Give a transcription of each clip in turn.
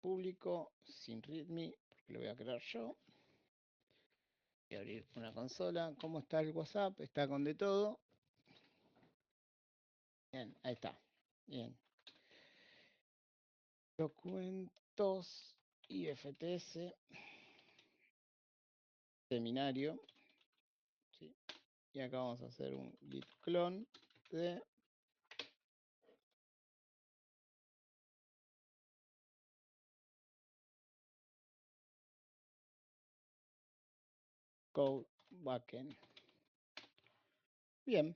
público sin readme, porque lo voy a crear yo. Voy a abrir una consola. ¿Cómo está el WhatsApp? Está con de todo. Bien, ahí está. Bien. Documentos IFTS. Seminario. ¿Sí? Y acá vamos a hacer un git clone de code backend. Bien.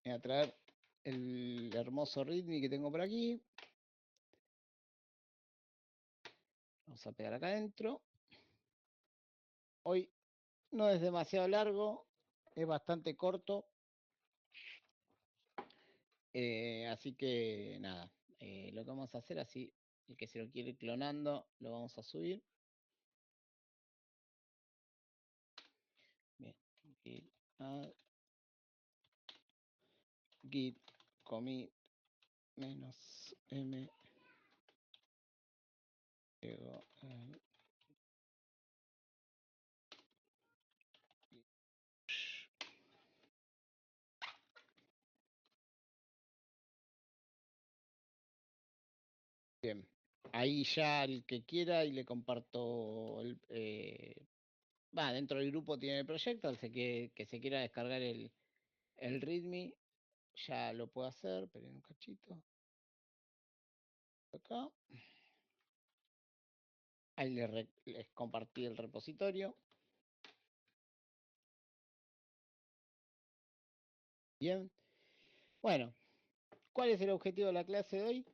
Voy a traer el hermoso readme que tengo por aquí. Vamos a pegar acá adentro. Hoy no es demasiado largo, es bastante corto. Así que nada, lo que vamos a hacer así, el que se lo quiere ir clonando, lo vamos a subir. Bien, git add, git commit -m. Bien, ahí ya el que quiera y le comparto dentro del grupo tiene el proyecto, el que se quiera descargar el readme ya lo puedo hacer, esperen un cachito. Acá. Ahí les compartí el repositorio. Bien. Bueno, ¿cuál es el objetivo de la clase de hoy?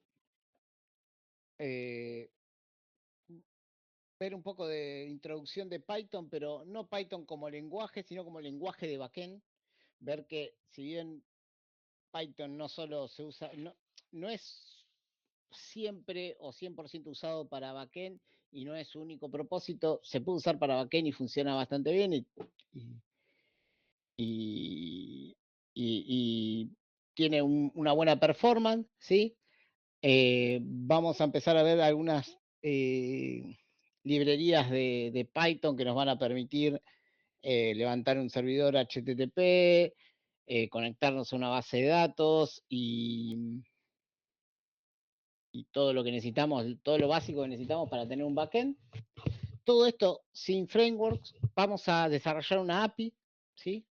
Ver un poco de introducción de Python, pero no Python como lenguaje, sino como lenguaje de backend. Ver que si bien Python no solo se usa, no es siempre o 100% usado para backend y no es su único propósito, se puede usar para backend y funciona bastante bien y tiene una buena performance, ¿sí? Vamos a empezar a ver algunas librerías de Python que nos van a permitir levantar un servidor HTTP, conectarnos a una base de datos y todo lo que necesitamos, todo lo básico que necesitamos para tener un backend. Todo esto sin frameworks. Vamos a desarrollar una API, ¿sí?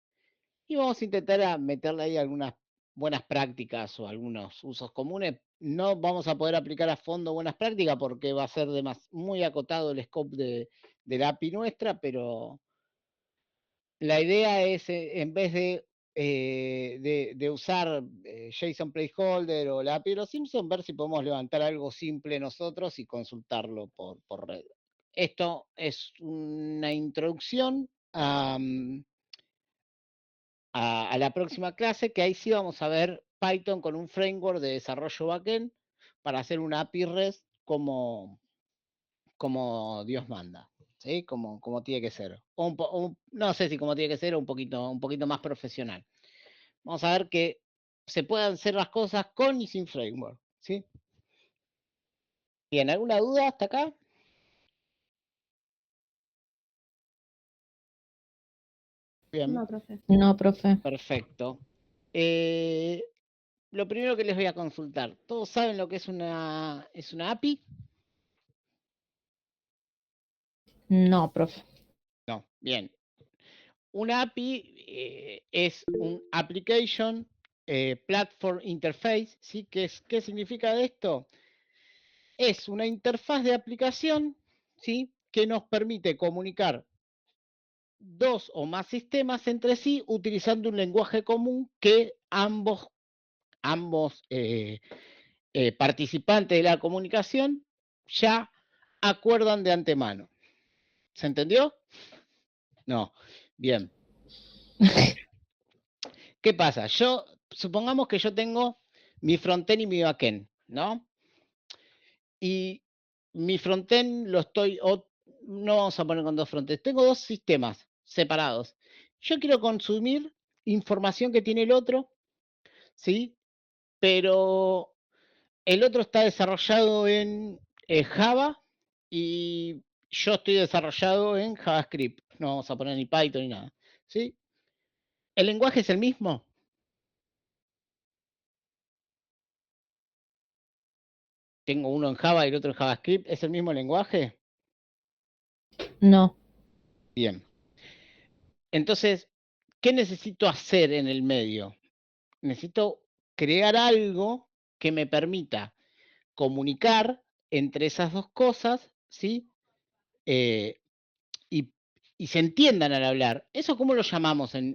Y vamos a intentar meterle ahí algunas buenas prácticas o algunos usos comunes. No vamos a poder aplicar a fondo buenas prácticas porque va a ser muy acotado el scope de la API nuestra, pero la idea es, en vez de usar JSON Placeholder o la API de los Simpsons, ver si podemos levantar algo simple nosotros y consultarlo por red. Esto es una introducción a la próxima clase, que ahí sí vamos a ver Python con un framework de desarrollo backend para hacer una API REST como Dios manda, ¿sí? Como tiene que ser. No sé si como tiene que ser, o un poquito más profesional. Vamos a ver que se puedan hacer las cosas con y sin framework, ¿sí? Bien, ¿alguna duda hasta acá? Bien. No, profe. No, profe. Perfecto. Lo primero que les voy a consultar, ¿todos saben lo que es una API? No, profe. No, bien. Una API es un Application Platform Interface, ¿sí? ¿Qué significa esto? Es una interfaz de aplicación, ¿sí? Que nos permite comunicar dos o más sistemas entre sí utilizando un lenguaje común que ambos participantes de la comunicación ya acuerdan de antemano. ¿Se entendió? No. Bien. ¿Qué pasa? Supongamos que yo tengo mi frontend y mi backend, ¿no? Y mi frontend no vamos a poner con dos frontends, tengo dos sistemas separados. Yo quiero consumir información que tiene el otro, ¿sí? Pero el otro está desarrollado en Java y yo estoy desarrollado en JavaScript. No vamos a poner ni Python ni nada. ¿Sí? ¿El lenguaje es el mismo? Tengo uno en Java y el otro en JavaScript. ¿Es el mismo lenguaje? No. Bien. Entonces, ¿qué necesito hacer en el medio? Necesito crear algo que me permita comunicar entre esas dos cosas, ¿sí? Eh, y, y se entiendan al hablar. ¿Eso cómo lo llamamos eh,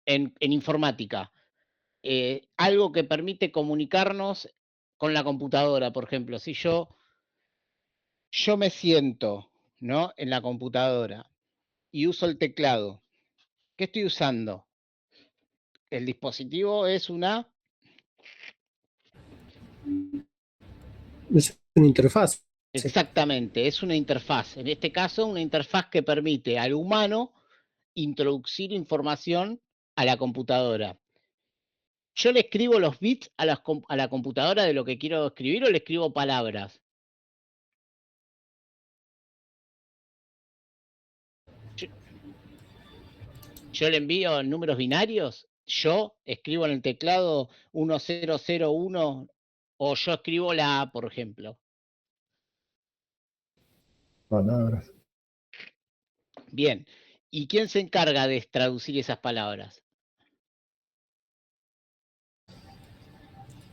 en informática? Algo que permite comunicarnos con la computadora, por ejemplo. Si yo me siento, ¿no? En la computadora y uso el teclado, ¿qué estoy usando? El dispositivo es una... Es una interfaz. Sí. Exactamente, es una interfaz. En este caso, una interfaz que permite al humano introducir información a la computadora. ¿Yo le escribo los bits a la computadora de lo que quiero escribir o le escribo palabras? Yo, yo le envío números binarios, yo escribo en el teclado 1001 o yo escribo la A, por ejemplo. Palabras. Bien, ¿y quién se encarga de traducir esas palabras?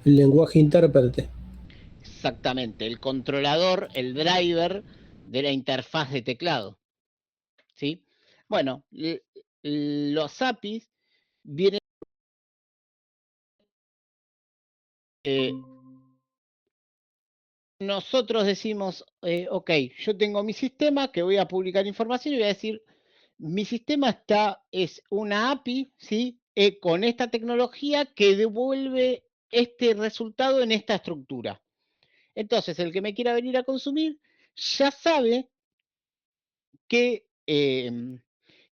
El lenguaje intérprete. Exactamente, el controlador, el driver de la interfaz de teclado. ¿Sí? Bueno, los APIs vienen... nosotros decimos, ok, yo tengo mi sistema que voy a publicar información y voy a decir, mi sistema es una API, ¿sí? Con esta tecnología que devuelve este resultado en esta estructura. Entonces, el que me quiera venir a consumir ya sabe qué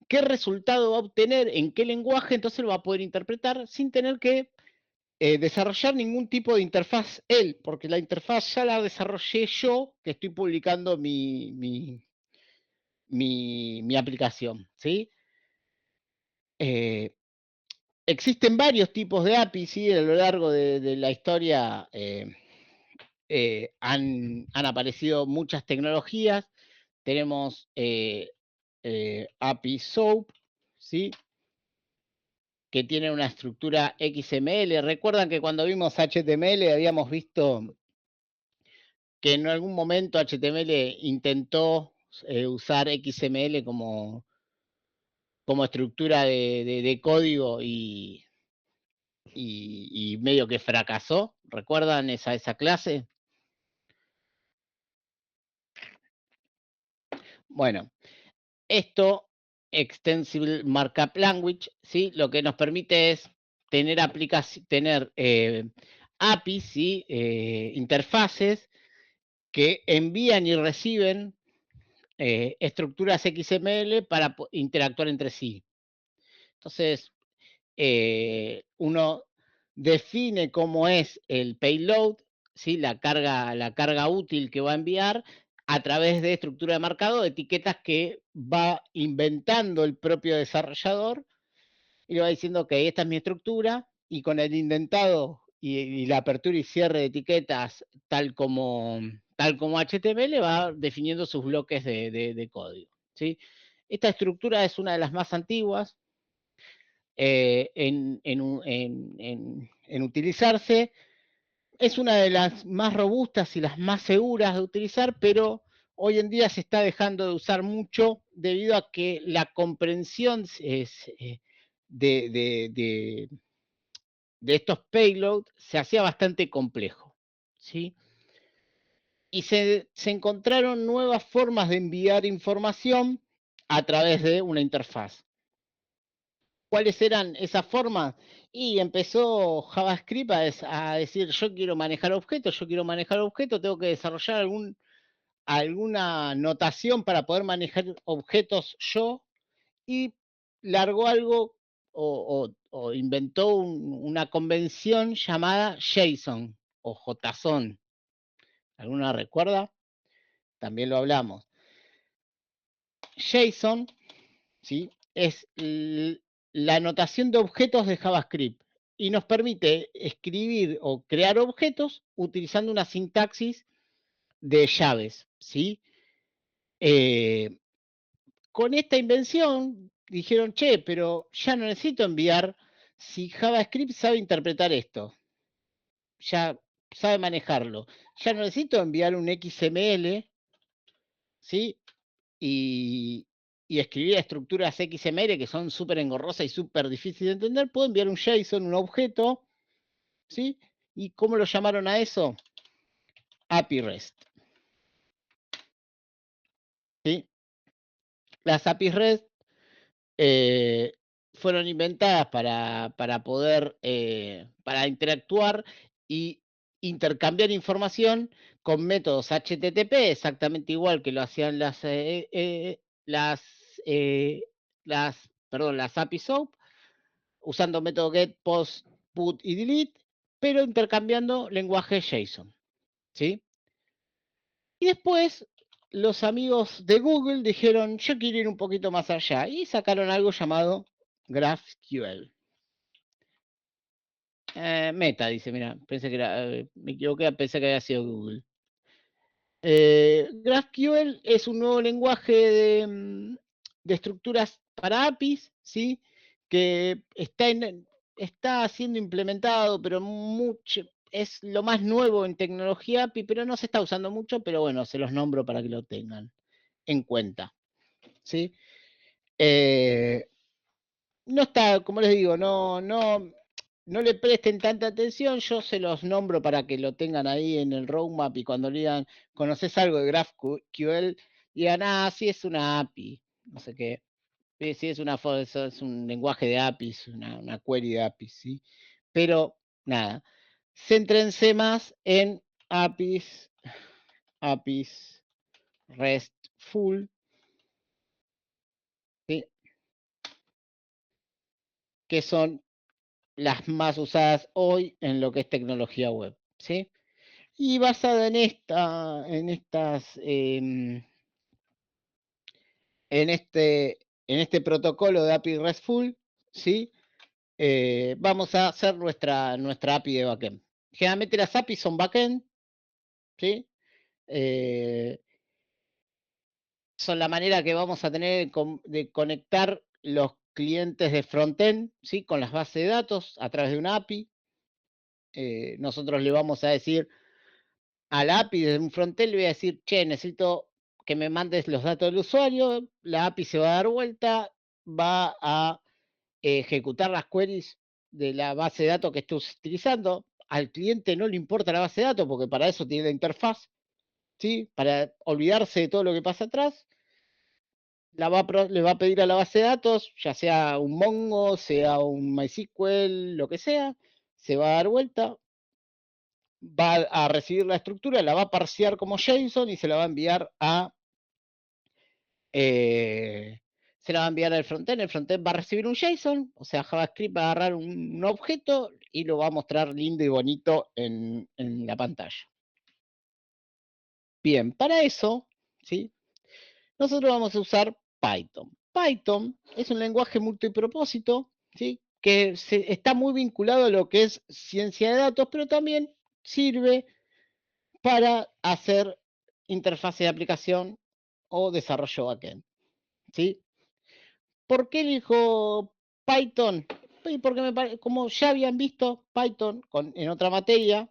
resultado va a obtener, en qué lenguaje, entonces lo va a poder interpretar sin tener que desarrollar ningún tipo de interfaz él, porque la interfaz ya la desarrollé yo, que estoy publicando mi aplicación, ¿sí? Existen varios tipos de APIs, ¿sí? A lo largo de la historia han aparecido muchas tecnologías. Tenemos API SOAP, ¿sí? Que tiene una estructura XML. Recuerdan que cuando vimos HTML habíamos visto que en algún momento HTML intentó usar XML como estructura de código y medio que fracasó. ¿Recuerdan esa clase? Bueno, esto, Extensible Markup Language, ¿sí? Lo que nos permite es tener APIs, ¿sí? Interfaces que envían y reciben estructuras XML para interactuar entre sí. Entonces, uno define cómo es el payload, ¿sí? la carga útil que va a enviar a través de estructura de marcado, etiquetas que va inventando el propio desarrollador y le va diciendo, ok, esta es mi estructura, y con el indentado y la apertura y cierre de etiquetas tal como HTML va definiendo sus bloques de código. ¿Sí? Esta estructura es una de las más antiguas en utilizarse. Es una de las más robustas y las más seguras de utilizar, pero hoy en día se está dejando de usar mucho debido a que la comprensión de estos payloads se hacía bastante complejo, ¿sí? Y se encontraron nuevas formas de enviar información a través de una interfaz. ¿Cuáles eran esas formas? Y empezó JavaScript a decir, yo quiero manejar objetos, tengo que desarrollar alguna notación para poder manejar objetos yo, y largó algo o inventó una convención llamada JSON, o JSON. ¿Alguna recuerda? También lo hablamos. JSON, ¿sí? Es la anotación de objetos de JavaScript y nos permite escribir o crear objetos utilizando una sintaxis de llaves, ¿sí? Con esta invención dijeron, che, pero ya no necesito enviar si JavaScript sabe interpretar esto, ya sabe manejarlo. Ya no necesito enviar un XML, ¿sí? Y escribir estructuras XML que son súper engorrosas y súper difíciles de entender. Puedo enviar un JSON, un objeto, ¿sí? ¿Y cómo lo llamaron a eso? API REST. ¿Sí? Las API REST fueron inventadas para poder, para interactuar y intercambiar información con métodos HTTP, exactamente igual que lo hacían las API SOAP, usando método get, post, put y delete, pero intercambiando lenguaje JSON, ¿sí? Y después los amigos de Google dijeron, yo quiero ir un poquito más allá, y sacaron algo llamado GraphQL. Meta, dice, mira, pensé que era, me equivoqué, pensé que había sido Google. GraphQL es un nuevo lenguaje de estructuras para APIs, ¿sí? Que está siendo implementado, pero es lo más nuevo en tecnología API, pero no se está usando mucho, pero bueno, se los nombro para que lo tengan en cuenta, ¿sí? No está, como les digo, no le presten tanta atención, yo se los nombro para que lo tengan ahí en el roadmap y cuando le digan, ¿conoces algo de GraphQL? Digan, sí es una API, no sé qué. Sí, es es un lenguaje de APIs, una query de APIs, ¿sí? Pero, nada, céntrense más en APIs RESTful, ¿sí? Que son las más usadas hoy en lo que es tecnología web, ¿sí? Y basada en este protocolo de API RESTful, ¿sí? Vamos a hacer nuestra API de backend. Generalmente las APIs son backend, ¿sí? Son la manera que vamos a tener de conectar los clientes de frontend, ¿sí? Con las bases de datos a través de una API. Nosotros le vamos a decir al API desde un frontend, le voy a decir, che, necesito que me mandes los datos del usuario, la API se va a dar vuelta, va a ejecutar las queries de la base de datos que estés utilizando. Al cliente no le importa la base de datos porque para eso tiene la interfaz, ¿sí? Para olvidarse de todo lo que pasa atrás. Le va a pedir a la base de datos, ya sea un Mongo, sea un MySQL, lo que sea, se va a dar vuelta, va a recibir la estructura, la va a parsear como JSON y se la va a enviar al frontend. El frontend va a recibir un JSON, o sea, JavaScript va a agarrar un objeto y lo va a mostrar lindo y bonito en la pantalla. Bien, para eso, ¿sí? Nosotros vamos a usar Python. Python es un lenguaje multipropósito, ¿sí? Que está muy vinculado a lo que es ciencia de datos, pero también sirve para hacer interfase de aplicación o desarrollo backend, ¿sí? ¿Por qué elijo Python? Porque como ya habían visto Python en otra materia,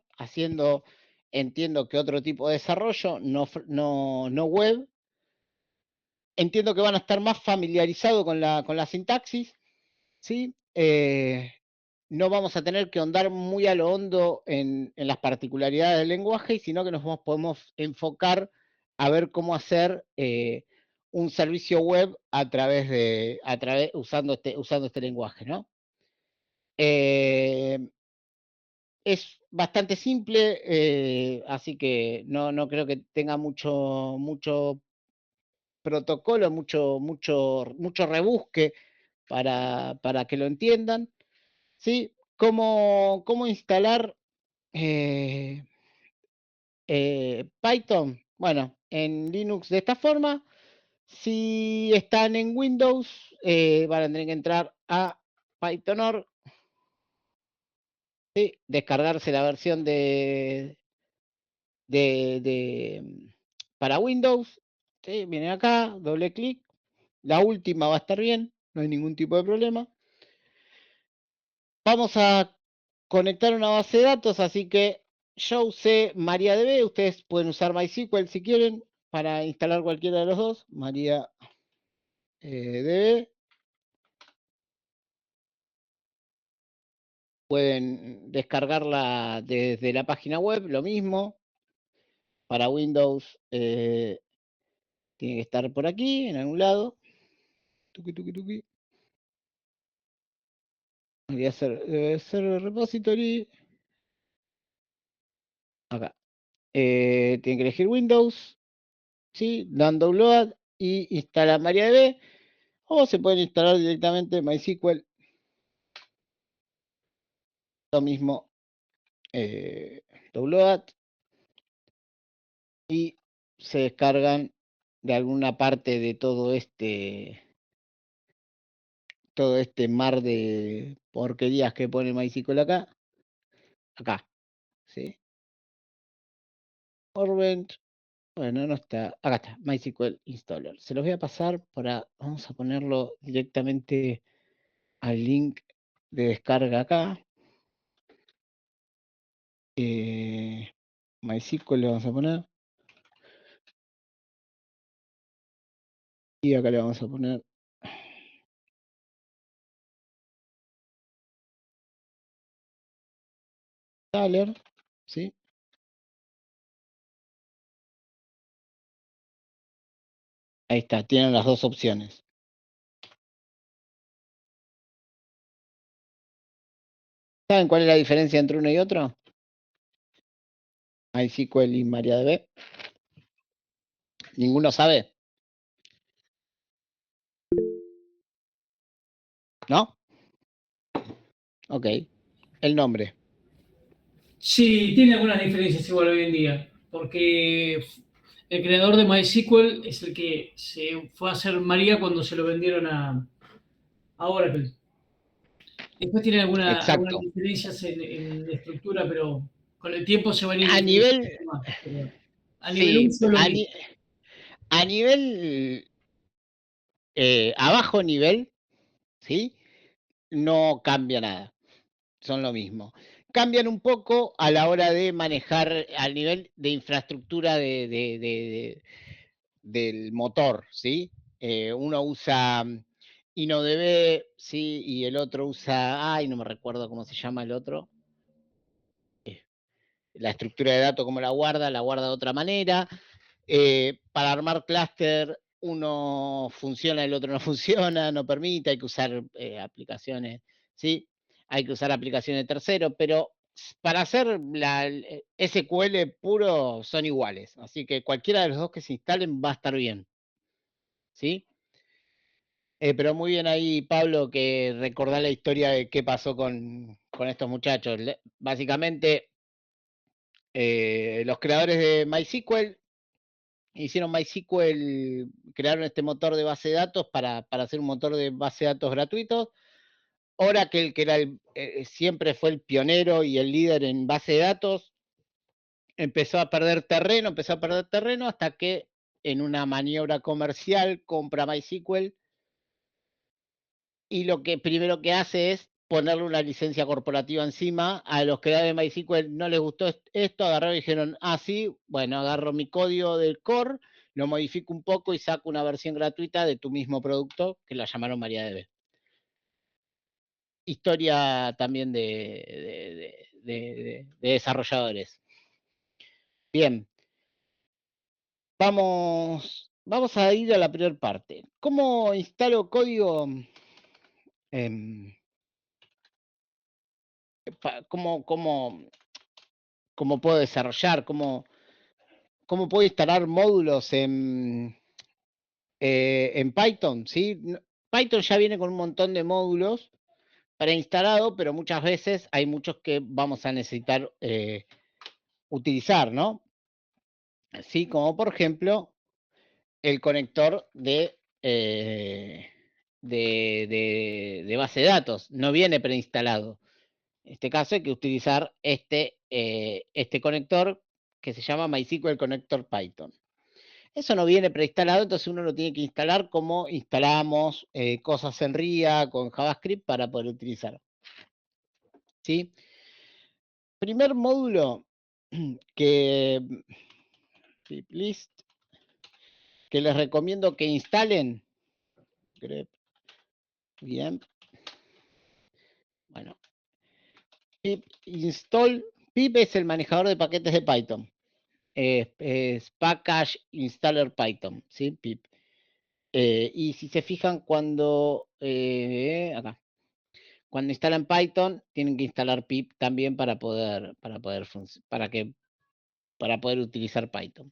entiendo que otro tipo de desarrollo, no web, entiendo que van a estar más familiarizados con la sintaxis, ¿sí? No vamos a tener que ahondar muy a lo hondo en las particularidades del lenguaje, sino que podemos enfocar a ver cómo hacer un servicio web usando este lenguaje, ¿no? Es bastante simple, así que no creo que tenga mucho protocolo, mucho rebusque para que lo entiendan, ¿sí? ¿Cómo instalar Python, bueno, en Linux de esta forma. Si están en Windows, van a tener que entrar a Python.org, ¿sí? Descargarse la versión para Windows, ¿sí? Vienen acá, doble clic, la última va a estar bien, no hay ningún tipo de problema. Vamos a conectar una base de datos, así que yo usé MariaDB, ustedes pueden usar MySQL si quieren para instalar cualquiera de los dos, MariaDB. Pueden descargarla desde la página web, lo mismo. Para Windows tiene que estar por aquí, en algún lado. Tuki, tuki, tuki. Debe ser el repository. Acá. Tienen que elegir Windows, ¿sí? Dan download y instala MariaDB. O se pueden instalar directamente MySQL. Lo mismo. Download. Y se descargan de alguna parte de todo este mar de porquerías que pone MySQL acá. Acá. ¿Sí? Orbent. Bueno, no está. Acá está, MySQL Installer. Se los voy a pasar para. Vamos a ponerlo directamente al link de descarga acá. MySQL le vamos a poner. Y acá le vamos a poner. Installer. ¿Sí? Ahí está, tienen las dos opciones. ¿Saben cuál es la diferencia entre uno y otro? MySQL y MariaDB. ¿Ninguno sabe? ¿No? Ok. El nombre. Sí, tiene algunas diferencias igual hoy en día, porque el creador de MySQL es el que se fue a hacer María cuando se lo vendieron a Oracle. Después tiene algunas Exacto. diferencias en estructura, pero con el tiempo se van a ir A nivel. diferenciando más. Pero a nivel Sí. uso es lo mismo. A nivel. A bajo nivel, ¿sí? No cambia nada. Son lo mismo. Cambian un poco a la hora de manejar al nivel de infraestructura del motor, ¿sí? Uno usa InnoDB, ¿sí? Y el otro usa, no me recuerdo cómo se llama el otro. La estructura de datos, como la guarda de otra manera. Para armar clúster, uno funciona, el otro no funciona, no permite, hay que usar aplicaciones, ¿sí? Hay que usar aplicaciones de terceros, pero para hacer el SQL puro son iguales, así que cualquiera de los dos que se instalen va a estar bien, ¿sí? Pero muy bien ahí, Pablo, que recordá la historia de qué pasó con estos muchachos. Básicamente, los creadores de MySQL hicieron MySQL, crearon este motor de base de datos para hacer un motor de base de datos gratuitos. Oracle, que era siempre fue el pionero y el líder en base de datos, empezó a perder terreno hasta que en una maniobra comercial compra MySQL y lo que primero que hace es ponerle una licencia corporativa encima. A los creadores de MySQL no les gustó esto, agarraron y dijeron, sí, bueno, agarro mi código del core, lo modifico un poco y saco una versión gratuita de tu mismo producto, que la llamaron MariaDB. Historia también de desarrolladores. Bien. Vamos a ir a la primera parte. ¿Cómo instalo código? ¿Cómo puedo desarrollar? ¿Cómo puedo instalar módulos en Python? ¿Sí? Python ya viene con un montón de módulos, preinstalado, pero muchas veces hay muchos que vamos a necesitar utilizar, ¿no? Así como por ejemplo el conector de base de datos. No viene preinstalado. En este caso hay que utilizar este conector que se llama MySQL Connector Python. Eso no viene preinstalado, entonces uno lo tiene que instalar como instalamos cosas en RIA con JavaScript para poder utilizar. ¿Sí? Primer módulo que list que les recomiendo que instalen. Grep, bien. Bueno. Pip install. Pip es el manejador de paquetes de Python. Es Package Installer Python, ¿sí? Pip. Y si se fijan cuando acá, cuando instalan Python, tienen que instalar pip también para poder utilizar Python.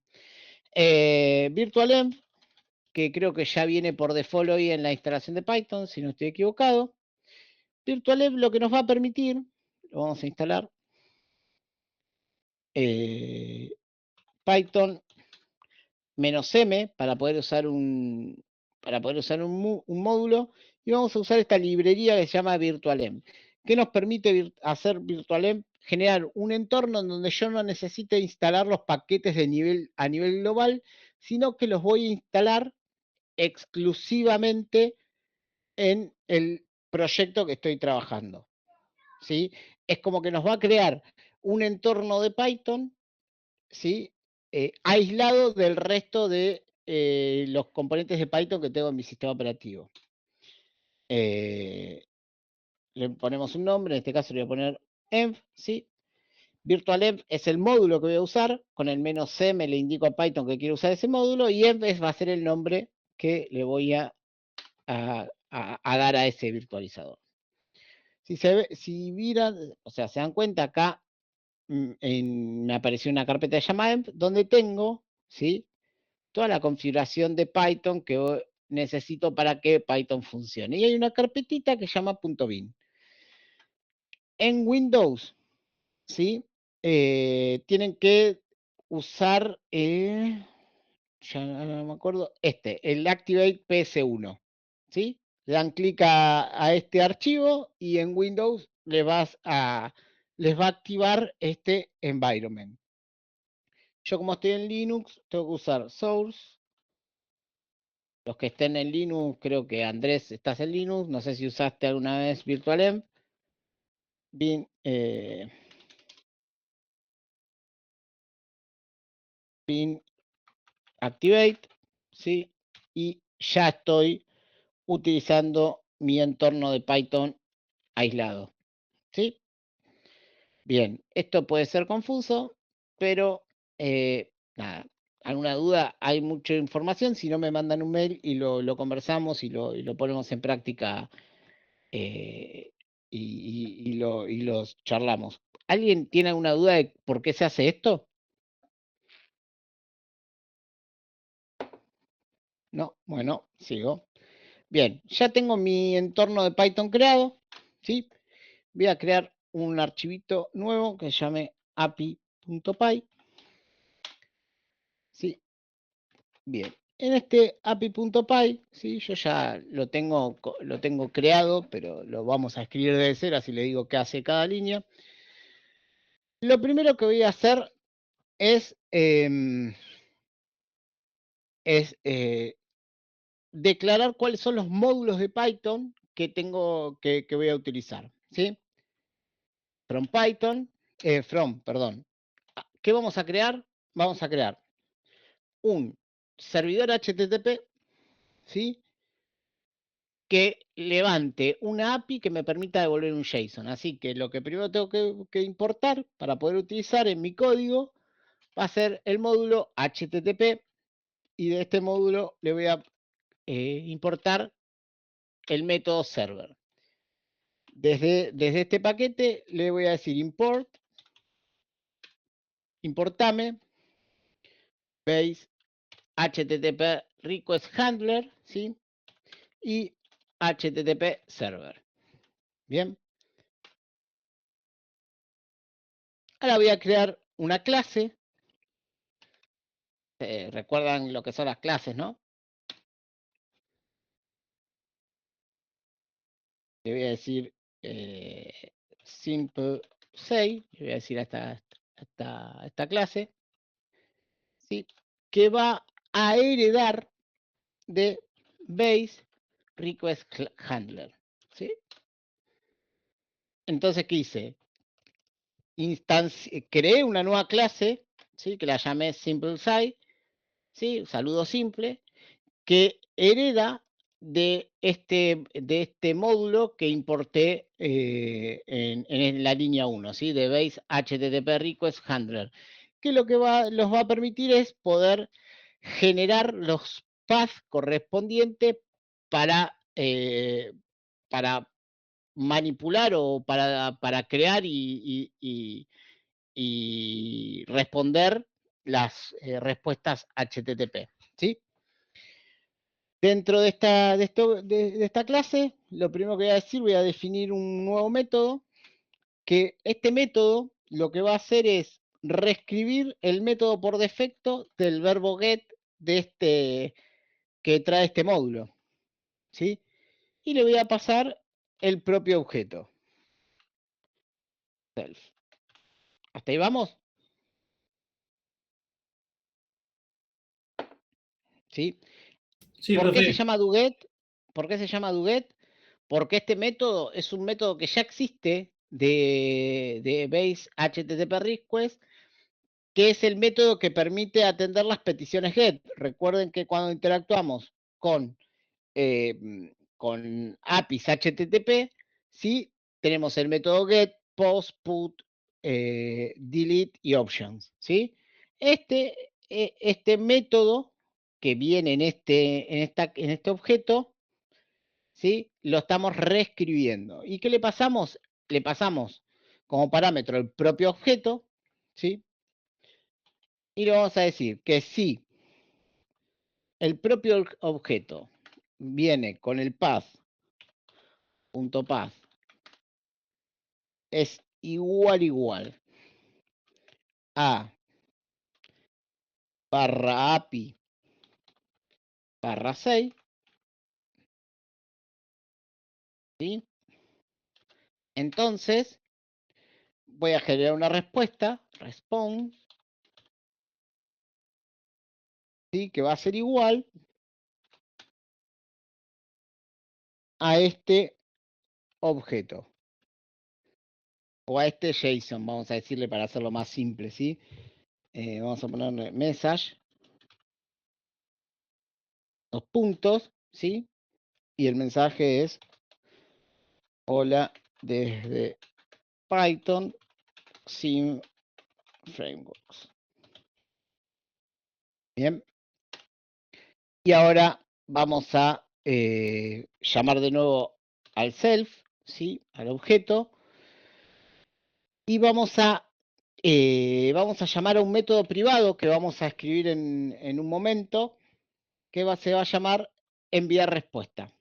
Virtualenv, que creo que ya viene por default hoy en la instalación de Python, si no estoy equivocado. Virtualenv lo que nos va a permitir, lo vamos a instalar, Python -m para poder usar un módulo, y vamos a usar esta librería que se llama Virtualenv, que nos permite hacer Virtualenv, generar un entorno en donde yo no necesite instalar los paquetes a nivel global, sino que los voy a instalar exclusivamente en el proyecto que estoy trabajando. ¿Sí? Es como que nos va a crear un entorno de Python, ¿sí? Aislado del resto de los componentes de Python que tengo en mi sistema operativo. Le ponemos un nombre, en este caso le voy a poner env, ¿sí? Virtualenv es el módulo que voy a usar, con el -m le indico a Python que quiero usar ese módulo, y env va a ser el nombre que le voy a dar a ese virtualizador. Si miran, o sea, se dan cuenta acá, me apareció una carpeta llamada env, donde tengo, ¿sí?, toda la configuración de Python que necesito para que Python funcione. Y hay una carpetita que se llama .bin. En Windows, ¿sí? Tienen que usar, ya no me acuerdo, el Activate PS1, ¿sí? Le dan clic a este archivo y en Windows les va a activar este environment. Yo, como estoy en Linux, tengo que usar source. Los que estén en Linux, creo que Andrés, estás en Linux, no sé si usaste alguna vez Virtualenv. Bin activate, ¿sí? Y ya estoy utilizando mi entorno de Python aislado, ¿sí? Bien, esto puede ser confuso, pero nada, alguna duda, hay mucha información, si no me mandan un mail y lo conversamos y lo ponemos en práctica y los charlamos. ¿Alguien tiene alguna duda de por qué se hace esto? No, bueno, sigo. Bien, ya tengo mi entorno de Python creado, ¿sí? Voy a crear un archivito nuevo que se llame api.py. ¿Sí? Bien, en este api.py, ¿sí?, yo ya lo tengo creado, pero lo vamos a escribir desde cero, así le digo qué hace cada línea. Lo primero que voy a hacer es declarar cuáles son los módulos de Python que tengo que voy a utilizar, ¿sí? Perdón. ¿Qué vamos a crear? Vamos a crear un servidor HTTP, ¿sí?, que levante una API que me permita devolver un JSON. Así que lo que primero tengo que importar para poder utilizar en mi código va a ser el módulo HTTP, y de este módulo le voy a importar el método server. Desde este paquete le voy a decir importame base HTTP request handler, ¿sí?, y HTTP server. Bien. Ahora voy a crear una clase. ¿Recuerdan lo que son las clases, no? Le voy a decir simple say, le voy a decir a esta clase, ¿sí? Que va a heredar de base request handler, ¿sí? Entonces, ¿qué hice? Creé una nueva clase, ¿sí? Que la llamé simple say, ¿sí? Saludo simple, que hereda de este módulo que importé en la línea 1, ¿sí? De base HTTP request handler, que lo que los va a permitir es poder generar los paths correspondientes para manipular o para crear y responder las respuestas HTTP, ¿sí? Dentro de esta clase, lo primero que voy a decir, voy a definir un nuevo método, que este método lo que va a hacer es reescribir el método por defecto del verbo get que trae este módulo, ¿sí? Y le voy a pasar el propio objeto. Self. ¿Hasta ahí vamos? ¿Sí? Sí, ¿Por qué se profe. llama doGet? ¿Por qué se llama doGet? Porque este método es un método que ya existe de base HTTP request, que es el método que permite atender las peticiones GET. Recuerden que cuando interactuamos con APIs HTTP, ¿sí? Tenemos el método GET, POST, PUT, DELETE y OPTIONS, ¿sí? Este método que viene en este objeto, ¿sí? Lo estamos reescribiendo. ¿Y qué le pasamos? Le pasamos como parámetro el propio objeto, ¿sí? Y le vamos a decir que si el propio objeto viene con el path.path es igual a /API /6, ¿sí? Entonces voy a generar una respuesta, response, ¿sí? Que va a ser igual a este objeto o a este JSON, vamos a decirle para hacerlo más simple, ¿sí? Vamos a ponerle message, dos puntos, ¿sí? Y el mensaje es hola desde Python sin frameworks. Bien. Y ahora vamos a llamar de nuevo al self, ¿sí? Al objeto. Y vamos a llamar a un método privado que vamos a escribir en un momento, que se va a llamar enviar respuesta,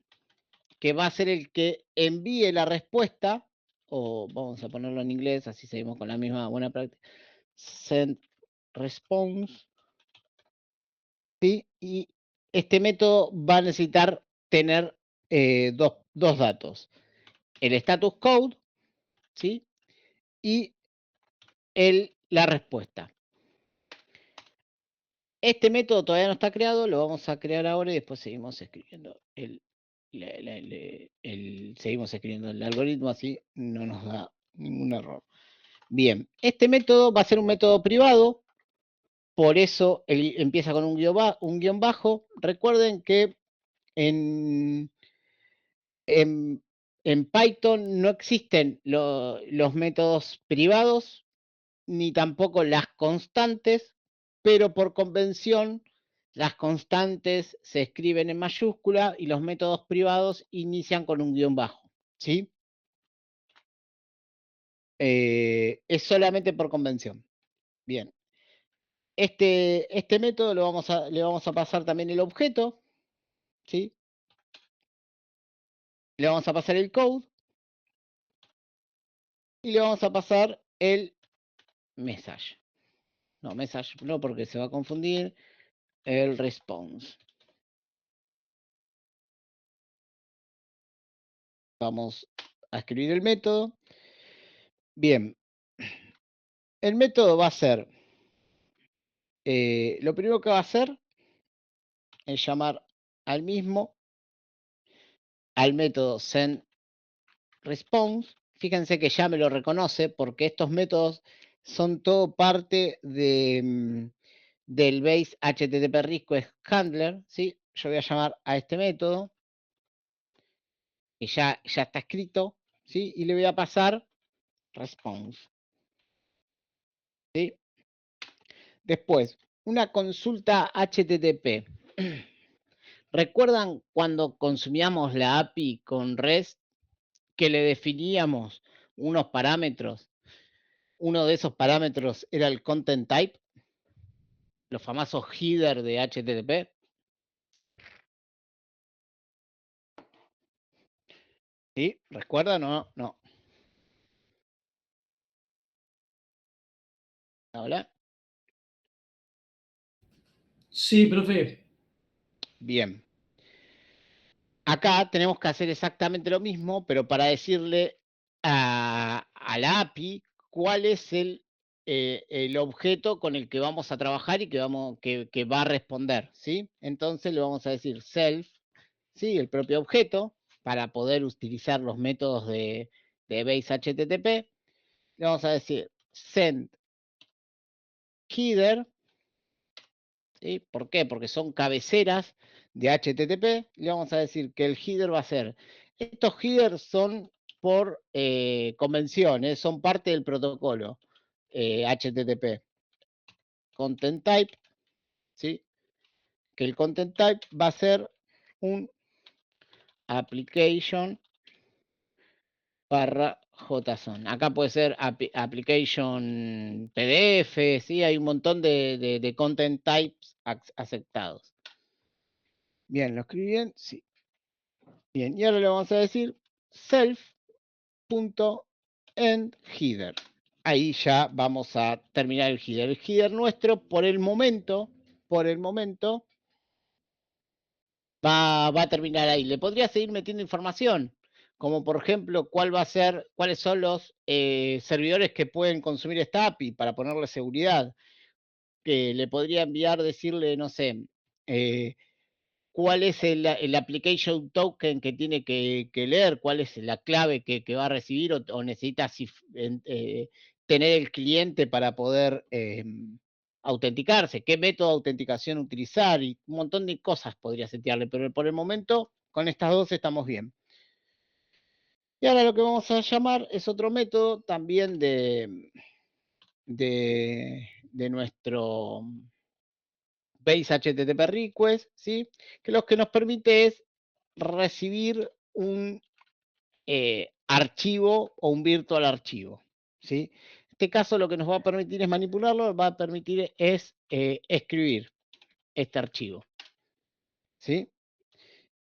que va a ser el que envíe la respuesta, o vamos a ponerlo en inglés, así seguimos con la misma buena práctica, send response, ¿sí? Y este método va a necesitar tener dos datos, el status code, ¿sí? Y la respuesta. Este método todavía no está creado, lo vamos a crear ahora y después seguimos escribiendo seguimos escribiendo el algoritmo, así no nos da ningún error. Bien, este método va a ser un método privado, por eso empieza con un guión bajo. Recuerden que en Python no existen los métodos privados, ni tampoco las constantes, pero por convención las constantes se escriben en mayúscula y los métodos privados inician con un guión bajo, ¿sí? Es solamente por convención. Bien. Este método le vamos a pasar también el objeto, ¿sí? Le vamos a pasar el code y le vamos a pasar el message. No, message no, porque se va a confundir. El response. Vamos a escribir el método. Bien. El método va a ser, lo primero que va a hacer es llamar al mismo, al método sendResponse. Fíjense que ya me lo reconoce porque estos métodos son todo parte de, del base HTTP request handler, ¿sí? Yo voy a llamar a este método, que ya está escrito, ¿sí? Y le voy a pasar response, ¿sí? Después, una consulta HTTP. ¿Recuerdan cuando consumíamos la API con REST que le definíamos unos parámetros? Uno de esos parámetros era el content type, los famosos header de HTTP. ¿Sí? ¿Recuerdan o no? No. ¿Hola? Sí, profe. Bien. Acá tenemos que hacer exactamente lo mismo, pero para decirle a la API cuál es el objeto con el que vamos a trabajar y que va a responder, ¿sí? Entonces le vamos a decir self, ¿sí? El propio objeto, para poder utilizar los métodos de base HTTP. Le vamos a decir send header, ¿sí? ¿Por qué? Porque son cabeceras de HTTP. Le vamos a decir que el header va a ser, estos headers son por convención, son parte del protocolo HTTP. Content type, ¿sí? Que el content type va a ser un application barra JSON. Acá puede ser application PDF, ¿sí? Hay un montón de content types aceptados. Bien, ¿lo escribí bien? Sí. Bien, y ahora le vamos a decir self.endHeader. Ahí ya vamos a terminar el header. El header nuestro, por el momento, va a terminar ahí. Le podría seguir metiendo información, como por ejemplo, cuáles son los servidores que pueden consumir esta API para ponerle seguridad. Que le podría enviar, decirle, no sé, cuál es el application token que tiene que leer, cuál es la clave que va a recibir o necesita tener el cliente para poder autenticarse, qué método de autenticación utilizar y un montón de cosas podría setearle, pero por el momento con estas dos estamos bien. Y ahora lo que vamos a llamar es otro método también de nuestro base HTTP request, ¿sí? Que lo que nos permite es recibir un archivo o un virtual archivo, ¿sí? En este caso lo que nos va a permitir es manipularlo, va a permitir es escribir este archivo, ¿sí?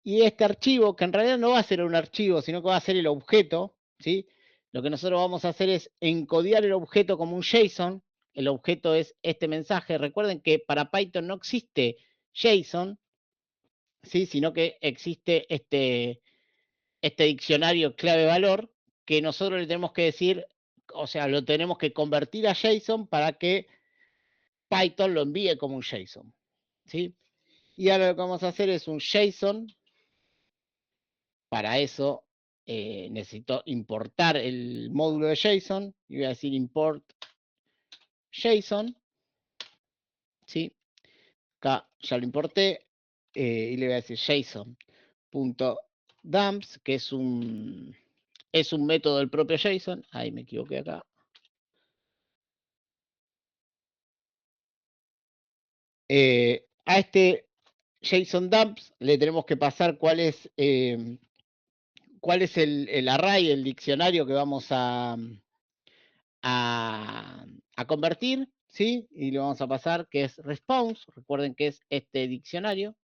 Y este archivo, que en realidad no va a ser un archivo, sino que va a ser el objeto, ¿sí? Lo que nosotros vamos a hacer es encodiar el objeto como un JSON. El objeto es este mensaje. Recuerden que para Python no existe JSON, ¿sí? Sino que existe este diccionario clave-valor que nosotros le tenemos que decir, o sea, lo tenemos que convertir a JSON para que Python lo envíe como un JSON, ¿sí? Y ahora lo que vamos a hacer es un JSON. Para eso necesito importar el módulo de JSON y voy a decir import JSON, ¿sí? Acá ya lo importé y le voy a decir JSON.dumps, que es un método del propio JSON. Ahí me equivoqué acá. A este JSON dumps le tenemos que pasar cuál es el array, el diccionario que vamos a convertir, ¿sí? Y le vamos a pasar que es response, recuerden que es este diccionario.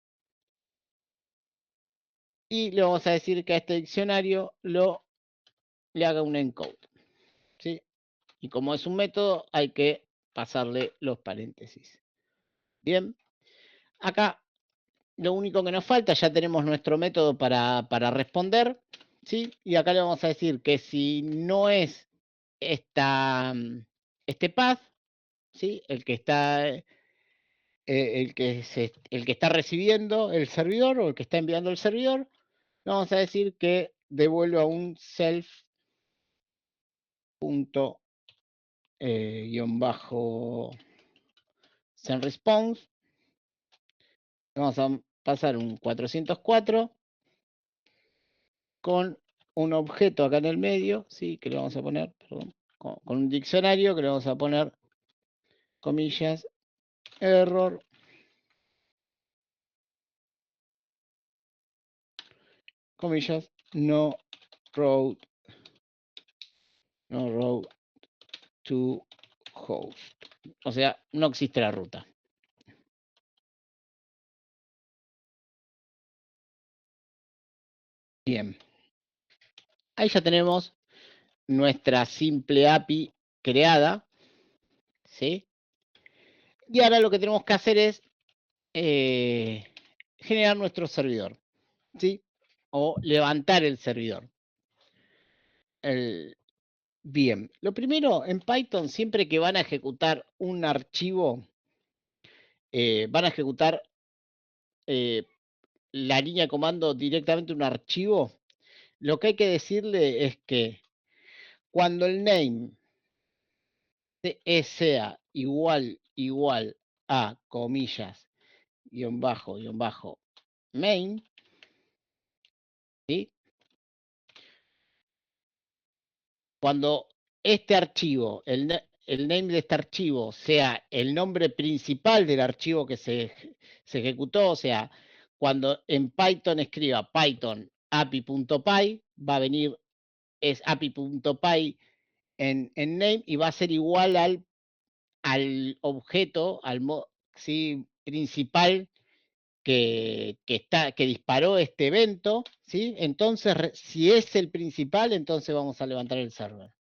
Y le vamos a decir que a este diccionario le haga un encode, ¿sí? Y como es un método, hay que pasarle los paréntesis. Bien. Acá lo único que nos falta, ya tenemos nuestro método para responder, ¿sí? Y acá le vamos a decir que si no es este path, ¿sí? El que está recibiendo el servidor o el que está enviando el servidor, le vamos a decir que devuelva un self punto guión bajo send response. Vamos a pasar un 404 con un objeto acá en el medio, sí, que le vamos a poner, perdón, con un diccionario que le vamos a poner comillas, error, comillas, no route to host. O sea, no existe la ruta. Bien. Ahí ya tenemos nuestra simple API creada, ¿sí? Y ahora lo que tenemos que hacer es generar nuestro servidor, ¿sí? O levantar el servidor. Bien, lo primero en Python, siempre que van a ejecutar un archivo, van a ejecutar la línea de comando directamente un archivo, lo que hay que decirle es que cuando el name sea igual a comillas, guión bajo, main, ¿sí? Cuando este archivo, el name de este archivo sea el nombre principal del archivo que se ejecutó, o sea, cuando en Python escriba Python api.py, va a venir es api.py en name y va a ser igual al objeto, ¿sí? Principal que disparó este evento, ¿sí? Entonces, si es el principal, entonces vamos a levantar el server.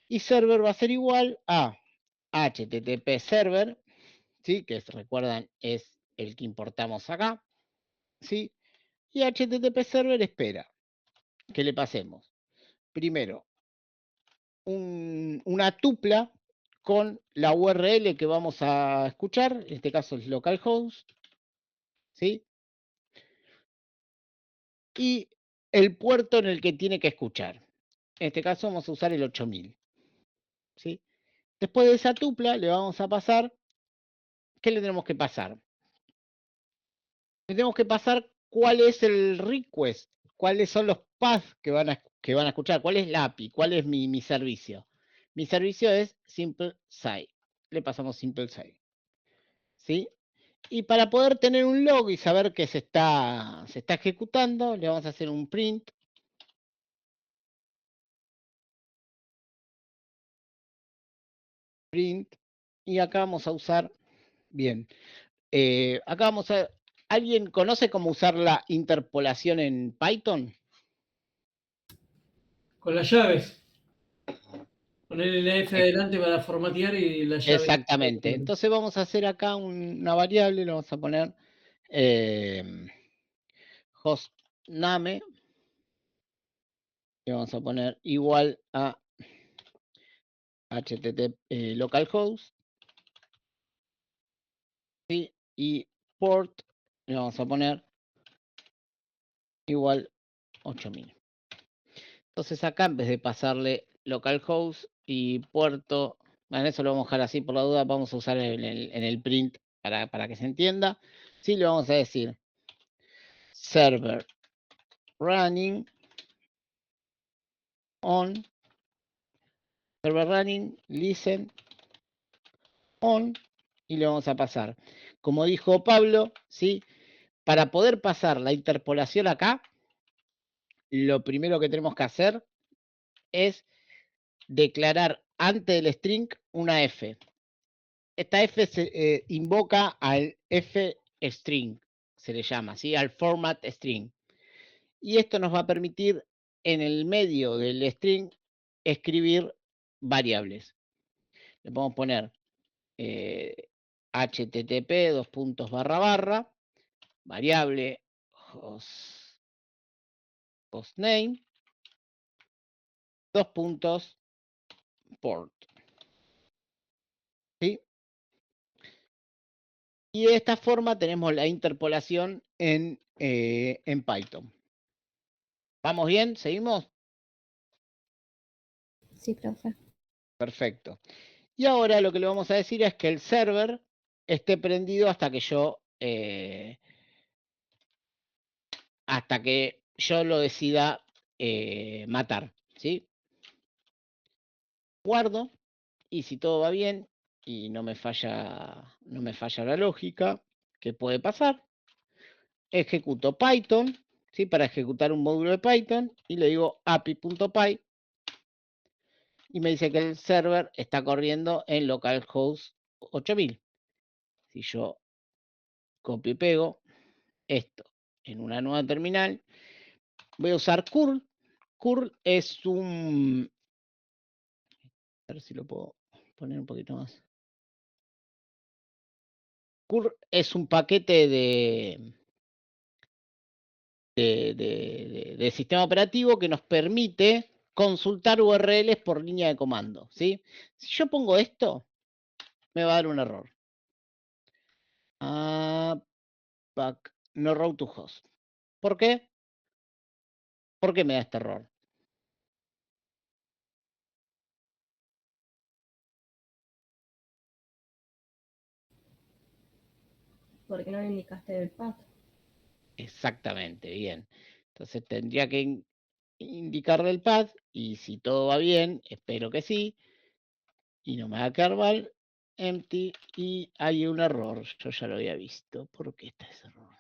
Y server va a ser igual a HTTP server, ¿sí? Que recuerdan es el que importamos acá, ¿sí? Y HTTP server espera que le pasemos primero una tupla con la URL que vamos a escuchar, en este caso es localhost, ¿sí? Y el puerto en el que tiene que escuchar. En este caso vamos a usar el 8000, ¿sí? Después de esa tupla le vamos a pasar, ¿qué le tenemos que pasar? Le tenemos que pasar cuál es el request, cuáles son los paths que van a escuchar, cuál es la API, cuál es mi servicio. Mi servicio es simple site. Le pasamos simple site, ¿sí? Y para poder tener un log y saber que se está ejecutando, le vamos a hacer un print. Y acá vamos a usar, bien, acá vamos a, ¿alguien conoce cómo usar la interpolación en Python? Con las llaves. Ponerle la F adelante para formatear y la llave. Exactamente. Entonces vamos a hacer acá una variable, le vamos a poner hostname. Le vamos a poner igual a http localhost. ¿sí? Y port le vamos a poner igual 8000. Entonces acá en vez de pasarle localhost y puerto, bueno, eso lo vamos a dejar así por la duda, vamos a usar en el print para que se entienda. Sí, le vamos a decir server running on, server running, listen on, y le vamos a pasar. Como dijo Pablo, ¿sí? Para poder pasar la interpolación acá, lo primero que tenemos que hacer es declarar antes del string una F. Esta F se invoca al F string, se le llama, ¿sí? Al format string. Y esto nos va a permitir en el medio del string escribir variables. Le podemos poner http // variable hostname port. ¿Sí? Y de esta forma tenemos la interpolación en Python. ¿Vamos bien? ¿Seguimos? Sí, profe. Perfecto. Y ahora lo que le vamos a decir es que el server esté prendido hasta que yo lo decida matar, ¿sí? Guardo, y si todo va bien y no me falla la lógica, ¿qué puede pasar? Ejecuto Python, ¿sí? Para ejecutar un módulo de Python, y le digo api.py, y me dice que el server está corriendo en localhost 8000. Si yo copio y pego esto en una nueva terminal, voy a usar curl. Curl es un... A ver si lo puedo poner un poquito más. Curl es un paquete de sistema operativo que nos permite consultar URLs por línea de comando, ¿sí? Si yo pongo esto, me va a dar un error. No route to host. ¿Por qué? ¿Por qué me da este error? ¿Por qué no le indicaste el path? Exactamente, bien. Entonces tendría que indicarle el path, y si todo va bien, espero que sí, y no me va a quedar mal, empty, y hay un error. Yo ya lo había visto. ¿Por qué está ese error?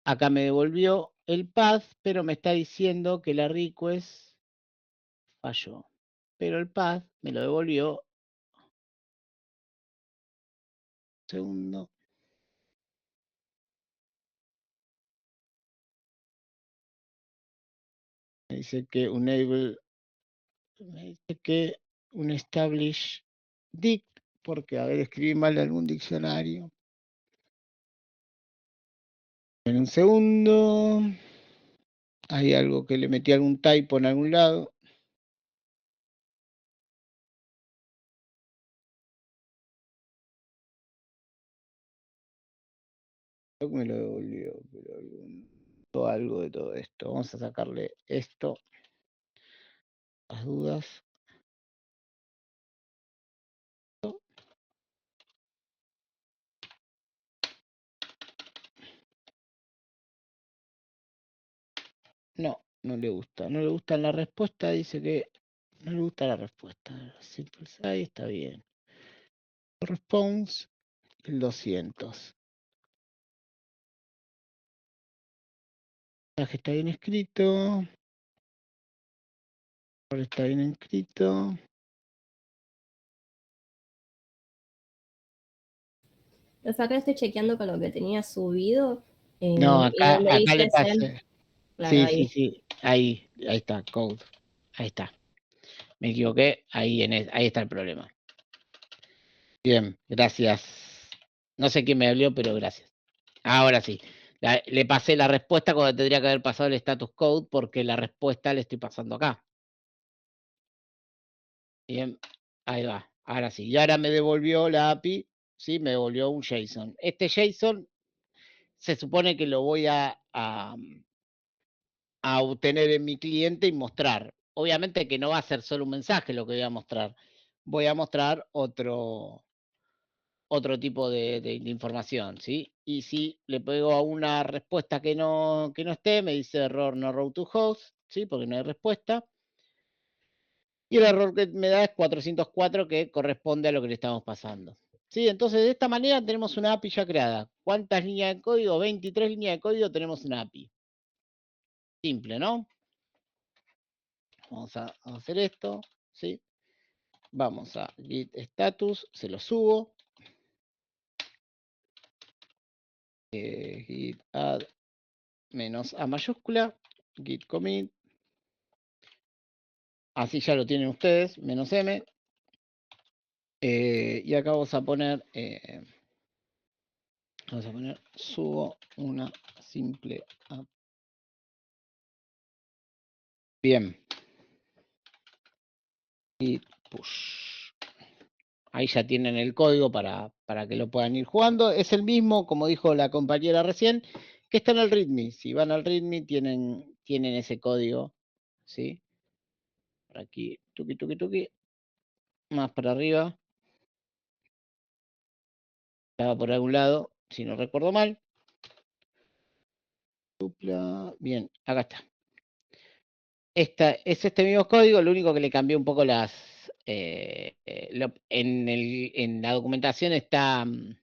Acá me devolvió el path, pero me está diciendo que la request falló. Pero el path me lo devolvió. Segundo. Me dice que un establish dict, porque a ver, escribí mal algún diccionario. En un segundo. Hay algo que le metí algún typo en algún lado. Creo que me lo devolvió, pero algo de todo esto. Vamos a sacarle esto. Las dudas. No, no le gusta. No le gusta la respuesta. Dice que no le gusta la respuesta. Simple size está bien. Response, el 200. El mensaje está bien escrito. Está bien escrito. Pero acá estoy chequeando con lo que tenía subido. No, Y acá donde le dice send, pasé. claro, Sí, ahí. sí. Ahí está, code. Ahí está. Me equivoqué. Ahí está el problema. Bien, gracias. No sé quién me habló, pero gracias. Ahora sí. Le pasé la respuesta cuando tendría que haber pasado el status code, porque la respuesta le estoy pasando acá. Bien, ahí va. Ahora sí. Y ahora me devolvió la API. Sí, me devolvió un JSON. Este JSON se supone que lo voy a obtener en mi cliente y mostrar. Obviamente que no va a ser solo un mensaje lo que voy a mostrar. Voy a mostrar otro tipo de información, ¿sí? Y si le pego a una respuesta que no esté, me dice error no route to host, ¿sí? Porque no hay respuesta. Y el error que me da es 404, que corresponde a lo que le estamos pasando. ¿Sí? Entonces, de esta manera tenemos una API ya creada. ¿Cuántas líneas de código? 23 líneas de código, tenemos una API. Simple, ¿no? Vamos a hacer esto, ¿sí? Vamos a git status, se lo subo. Git add -a mayúscula, git commit, Así ya lo tienen ustedes, menos M. Y acá vamos a poner subo una simple app. Bien. Y push. Ahí ya tienen el código para que lo puedan ir jugando. Es el mismo, como dijo la compañera recién, que está en el README. Si van al README tienen ese código, ¿sí? Por aquí, tuki. Más para arriba. Estaba por algún lado, si no recuerdo mal. Bien, acá está. Es este mismo código, lo único que le cambié un poco las... en la documentación están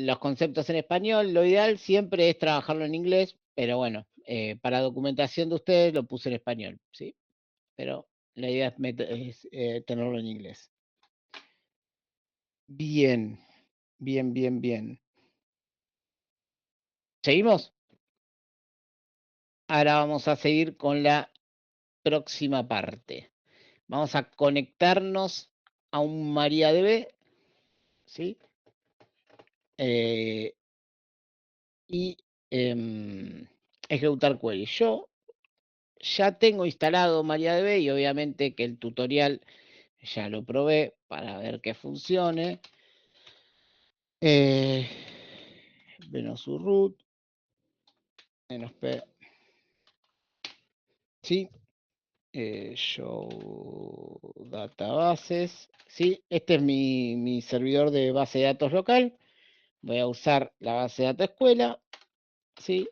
los conceptos en español. Lo ideal siempre es trabajarlo en inglés, pero bueno, para documentación de ustedes lo puse en español, ¿sí? Pero la idea es tenerlo en inglés. Bien. ¿Seguimos? Ahora vamos a seguir con la próxima parte. Vamos a conectarnos a un MariaDB, ¿sí? Y ejecutar query. Yo ya tengo instalado MariaDB y obviamente que el tutorial ya lo probé para ver que funcione. Menos su root. Menos P. Sí. Show databases. Sí, este es mi servidor de base de datos local. Voy a usar la base de datos escuela. Sí.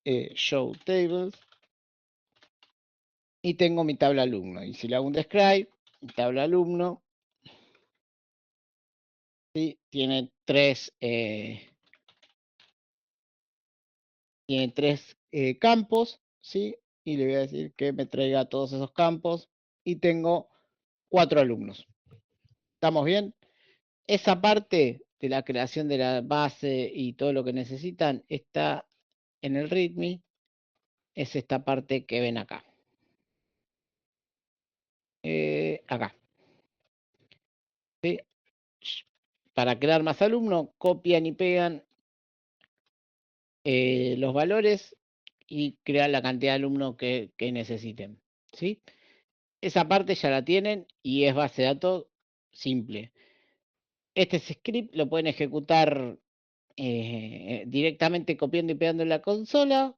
Show tables. Y tengo mi tabla alumno. Y si le hago un describe, mi tabla alumno, ¿sí? Tiene tres campos, ¿sí? Y le voy a decir que me traiga todos esos campos. Y tengo 4 alumnos. ¿Estamos bien? Esa parte de la creación de la base y todo lo que necesitan está en el README. Es esta parte que ven acá. Acá. ¿Sí? Para crear más alumnos, copian y pegan los valores y crear la cantidad de alumnos que necesiten. ¿Sí? Esa parte ya la tienen y es base de datos simple. Este script lo pueden ejecutar directamente copiando y pegando en la consola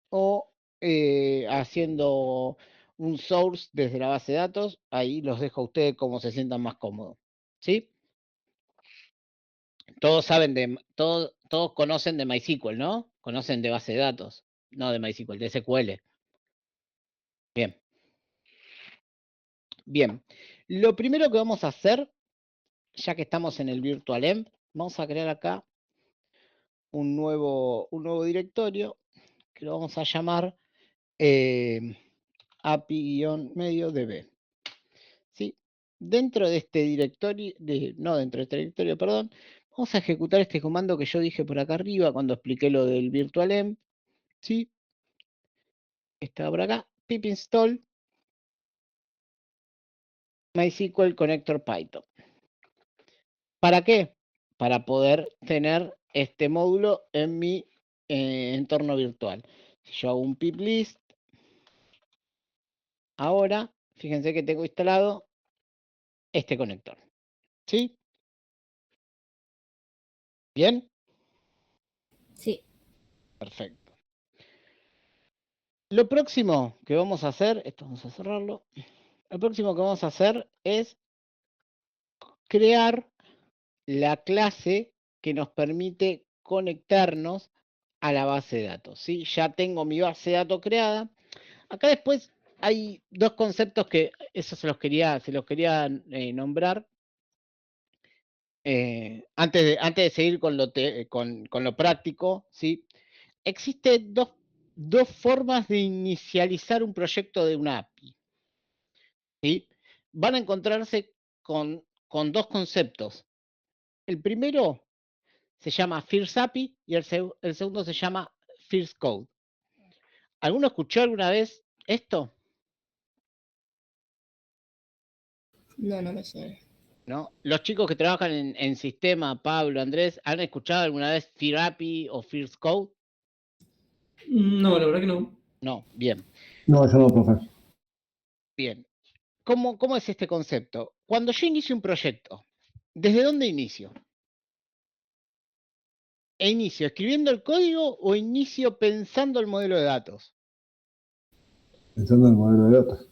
o haciendo un source desde la base de datos. Ahí los dejo a ustedes como se sientan más cómodos. ¿Sí? Todos saben todos conocen de MySQL, ¿no? Conocen de base de datos, no de MySQL, de SQL. Bien. Bien. Lo primero que vamos a hacer, ya que estamos en el virtualenv, vamos a crear acá un nuevo directorio que lo vamos a llamar API-medio-db. ¿Sí? Dentro de este directorio, perdón, vamos a ejecutar este comando que yo dije por acá arriba cuando expliqué lo del virtualenv. ¿Sí? Está por acá, pip install MySQL Connector Python. ¿Para qué? Para poder tener este módulo en mi entorno virtual. Si yo hago un pip list, ahora, fíjense que tengo instalado este conector. ¿Sí? ¿Bien? Sí. Perfecto. Lo próximo que vamos a hacer, esto vamos a cerrarlo. Lo próximo que vamos a hacer es crear la clase que nos permite conectarnos a la base de datos. ¿Sí? Ya tengo mi base de datos creada. Acá después hay dos conceptos que eso se los quería nombrar. Antes de seguir con lo práctico, ¿sí? Existen dos formas de inicializar un proyecto de una API. ¿Sí? Van a encontrarse con dos conceptos. El primero se llama First API y el segundo se llama First Code. ¿Alguno escuchó alguna vez esto? No, no me suena. ¿No? Los chicos que trabajan en sistema, Pablo, Andrés, ¿han escuchado alguna vez FearAPI o FearCode? No, la verdad que no. No, bien, No, yo no, profe. bien. ¿Cómo es este concepto? Cuando yo inicio un proyecto, ¿desde dónde inicio? ¿Inicio escribiendo el código o inicio pensando el modelo de datos? Pensando en el modelo de datos.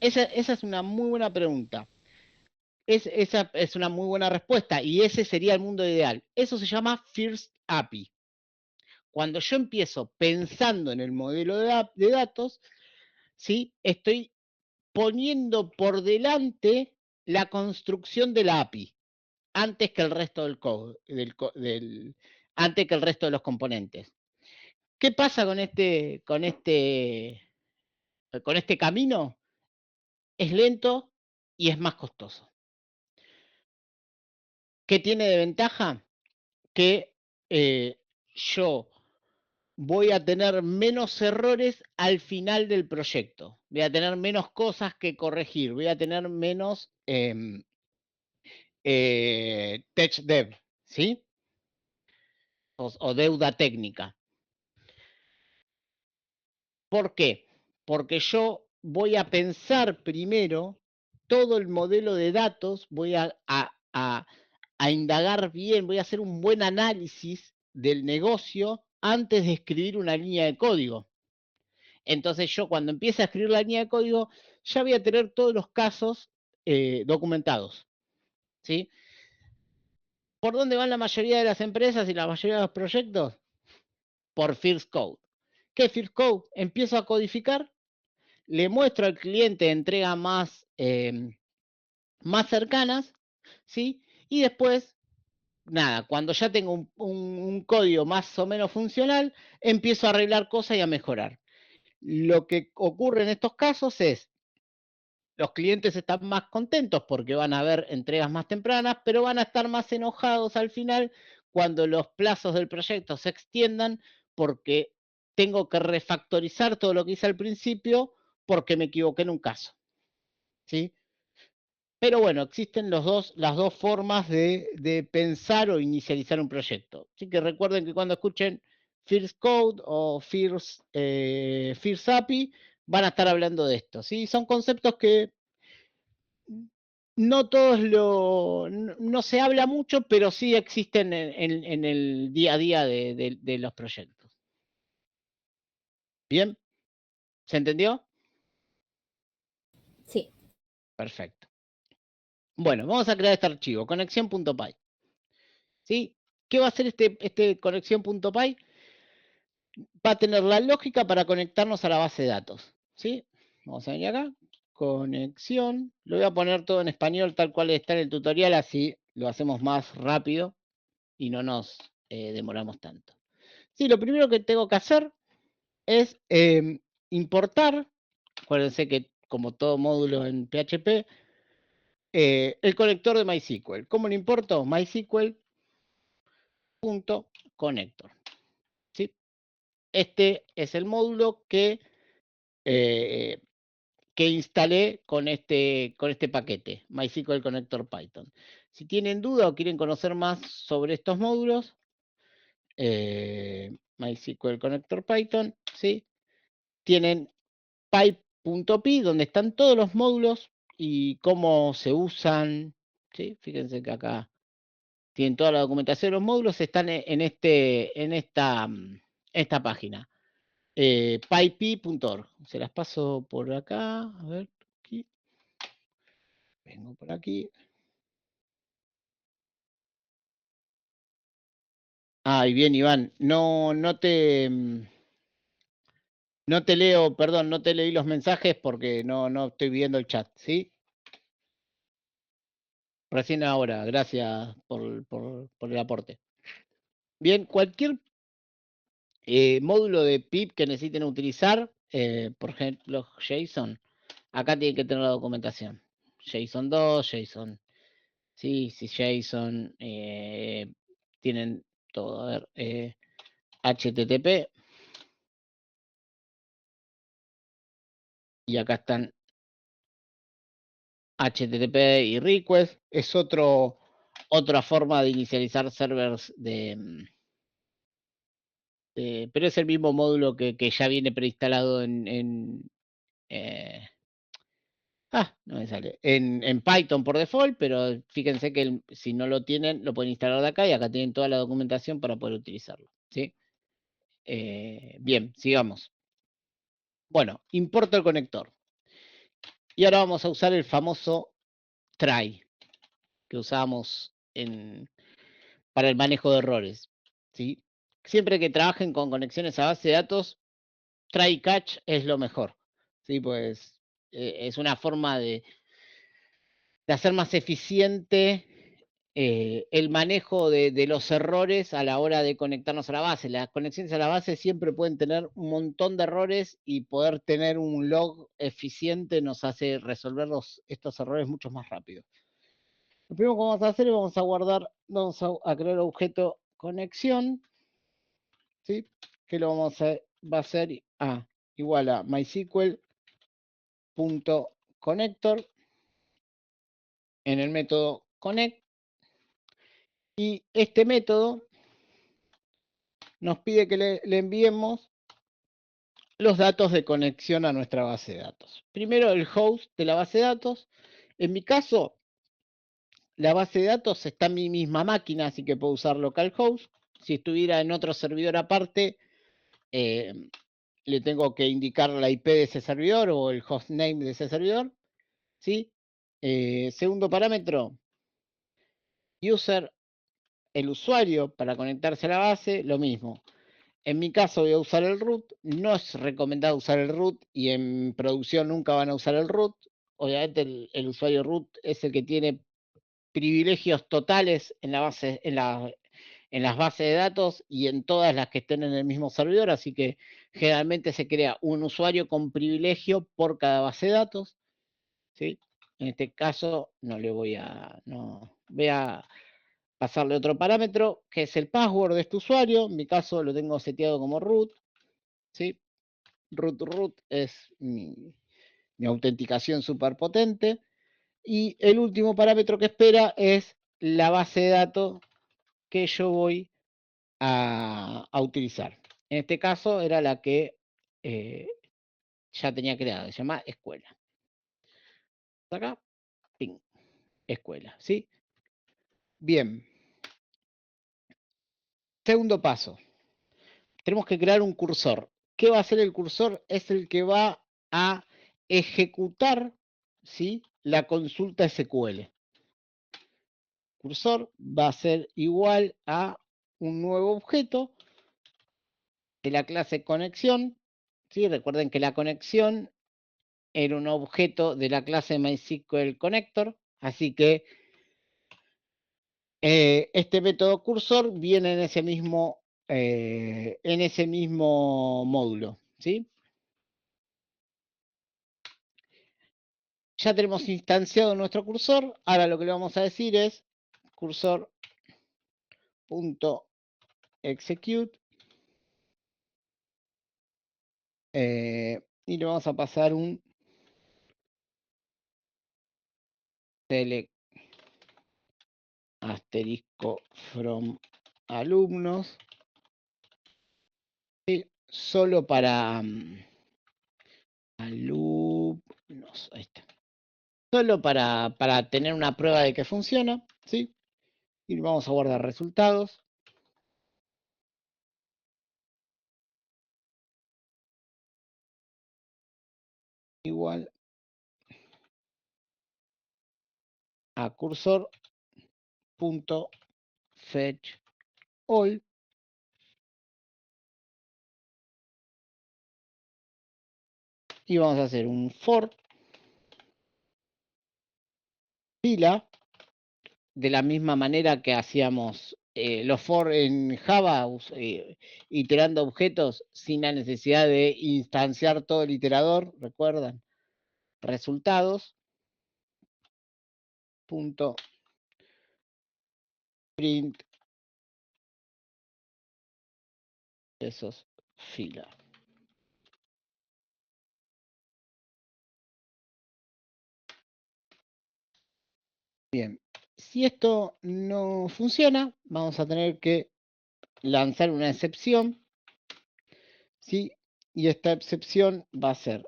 Esa es una muy buena pregunta. Esa es una muy buena respuesta y ese sería el mundo ideal. Eso se llama First API. Cuando yo empiezo pensando en el modelo de datos, ¿sí? Estoy poniendo por delante la construcción de la API antes que el resto del code, antes que el resto de los componentes. ¿Qué pasa con este camino? Es lento y es más costoso. ¿Qué tiene de ventaja? Que yo voy a tener menos errores al final del proyecto. Voy a tener menos cosas que corregir. Voy a tener menos tech dev, ¿sí? O deuda técnica. ¿Por qué? Porque yo voy a pensar primero todo el modelo de datos, voy a indagar bien, voy a hacer un buen análisis del negocio antes de escribir una línea de código. Entonces yo cuando empiece a escribir la línea de código ya voy a tener todos los casos documentados, ¿sí? ¿Por dónde van la mayoría de las empresas y la mayoría de los proyectos? Por First Code. ¿Qué es First Code? Empiezo a codificar, le muestro al cliente entregas más cercanas, ¿sí? Y después, nada, cuando ya tengo un código más o menos funcional, empiezo a arreglar cosas y a mejorar. Lo que ocurre en estos casos es, los clientes están más contentos porque van a haber entregas más tempranas, pero van a estar más enojados al final cuando los plazos del proyecto se extiendan porque tengo que refactorizar todo lo que hice al principio porque me equivoqué en un caso, ¿sí? Pero bueno, existen las dos formas de pensar o inicializar un proyecto. Así que recuerden que cuando escuchen First Code o First API, van a estar hablando de esto, ¿sí? Son conceptos que no todos no se habla mucho, pero sí existen en el día a día de los proyectos. ¿Bien? ¿Se entendió? Sí. Perfecto. Bueno, vamos a crear este archivo, conexión.py. ¿Sí? ¿Qué va a hacer este conexión.py? Va a tener la lógica para conectarnos a la base de datos. ¿Sí? Vamos a venir acá, conexión. Lo voy a poner todo en español tal cual está en el tutorial, así lo hacemos más rápido y no nos demoramos tanto. Sí, lo primero que tengo que hacer es importar, acuérdense que como todo módulo en PHP, el conector de MySQL. ¿Cómo lo importo? MySQL.connector. ¿Sí? Este es el módulo que instalé con este paquete, MySQL Connector Python. Si tienen duda o quieren conocer más sobre estos módulos, MySQL Connector Python, ¿sí? Tienen py.py, donde están todos los módulos y cómo se usan, ¿sí? Fíjense que acá tienen toda la documentación de los módulos, están en esta página. pypy.org. Se las paso por acá. A ver, aquí. Vengo por aquí. Ah, y bien, Iván. No te leo, perdón, no te leí los mensajes porque no estoy viendo el chat, ¿sí? Recién ahora, gracias por el aporte. Bien, cualquier módulo de pip que necesiten utilizar, por ejemplo, JSON, acá tienen que tener la documentación. JSON 2, JSON, sí, JSON, tienen todo. A ver, HTTP, Y acá están HTTP y request. Es otra forma de inicializar servers pero es el mismo módulo que ya viene preinstalado no me sale. En Python por default, pero fíjense que si no lo tienen, lo pueden instalar de acá y acá tienen toda la documentación para poder utilizarlo. ¿Sí? Bien, sigamos. Bueno, importo el conector. Y ahora vamos a usar el famoso try que usamos para el manejo de errores. ¿Sí? Siempre que trabajen con conexiones a base de datos, try catch es lo mejor. ¿Sí? Pues es una forma de hacer más eficiente el manejo de los errores a la hora de conectarnos a la base. Las conexiones a la base siempre pueden tener un montón de errores y poder tener un log eficiente nos hace resolver estos errores mucho más rápido. Lo primero que vamos a hacer es vamos a crear el objeto conexión, ¿sí? Que va a ser igual a MySQL.connector en el método connect. Y este método nos pide que le enviemos los datos de conexión a nuestra base de datos. Primero el host de la base de datos. En mi caso, la base de datos está en mi misma máquina, así que puedo usar localhost. Si estuviera en otro servidor aparte, le tengo que indicar la IP de ese servidor o el hostname de ese servidor. ¿Sí? Segundo parámetro, user, el usuario para conectarse a la base, lo mismo. En mi caso voy a usar el root, no es recomendado usar el root y en producción nunca van a usar el root. Obviamente el usuario root es el que tiene privilegios totales en las bases de datos y en todas las que estén en el mismo servidor, así que generalmente se crea un usuario con privilegio por cada base de datos. ¿Sí? En este caso voy a pasarle otro parámetro, que es el password de este usuario. En mi caso lo tengo seteado como root. ¿Sí? Root es mi autenticación súper potente. Y el último parámetro que espera es la base de datos que yo voy a utilizar. En este caso era la que ya tenía creada, se llama escuela. Acá, ping, escuela, ¿sí? Bien. Segundo paso. Tenemos que crear un cursor. ¿Qué va a hacer el cursor? Es el que va a ejecutar, ¿sí?, la consulta SQL. Cursor va a ser igual a un nuevo objeto de la clase conexión. ¿Sí? Recuerden que la conexión era un objeto de la clase MySQL Connector, así que este método cursor viene en ese mismo módulo. ¿Sí? Ya tenemos instanciado nuestro cursor. Ahora lo que le vamos a decir es cursor.execute y le vamos a pasar un select asterisco from alumnos, ¿sí?, solo para alumnos, ahí está. Solo para tener una prueba de que funciona, ¿sí? Y vamos a guardar resultados. Igual a cursor.fetch all. Y vamos a hacer un for fila de la misma manera que hacíamos los for en Java, iterando objetos sin la necesidad de instanciar todo el iterador, ¿recuerdan? Resultados. Punto print esos fila. Bien, si esto no funciona, vamos a tener que lanzar una excepción, ¿sí? Y esta excepción va a ser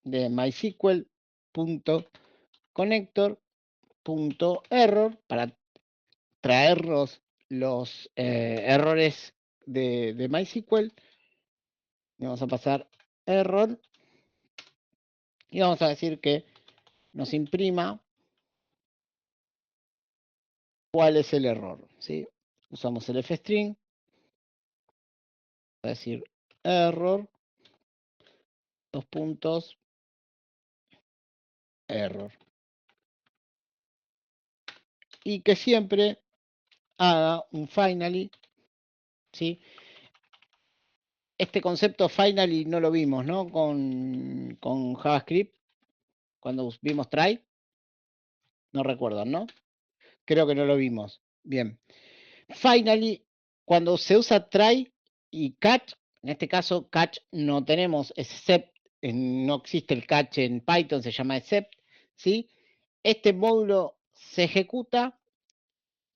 de MySQL.connector.error para traernos los errores de MySQL. Y vamos a pasar error y vamos a decir que nos imprima cuál es el error, ¿sí? Usamos el fstring, va a decir error, dos puntos, error. Y que siempre haga un finally, ¿sí? Este concepto finally no lo vimos, ¿no? Con JavaScript, cuando vimos try. No recuerdan, ¿no? Creo que no lo vimos. Bien. Finally, cuando se usa try y catch, en este caso catch no tenemos, except, no existe el catch en Python, se llama except, ¿sí? Este módulo se ejecuta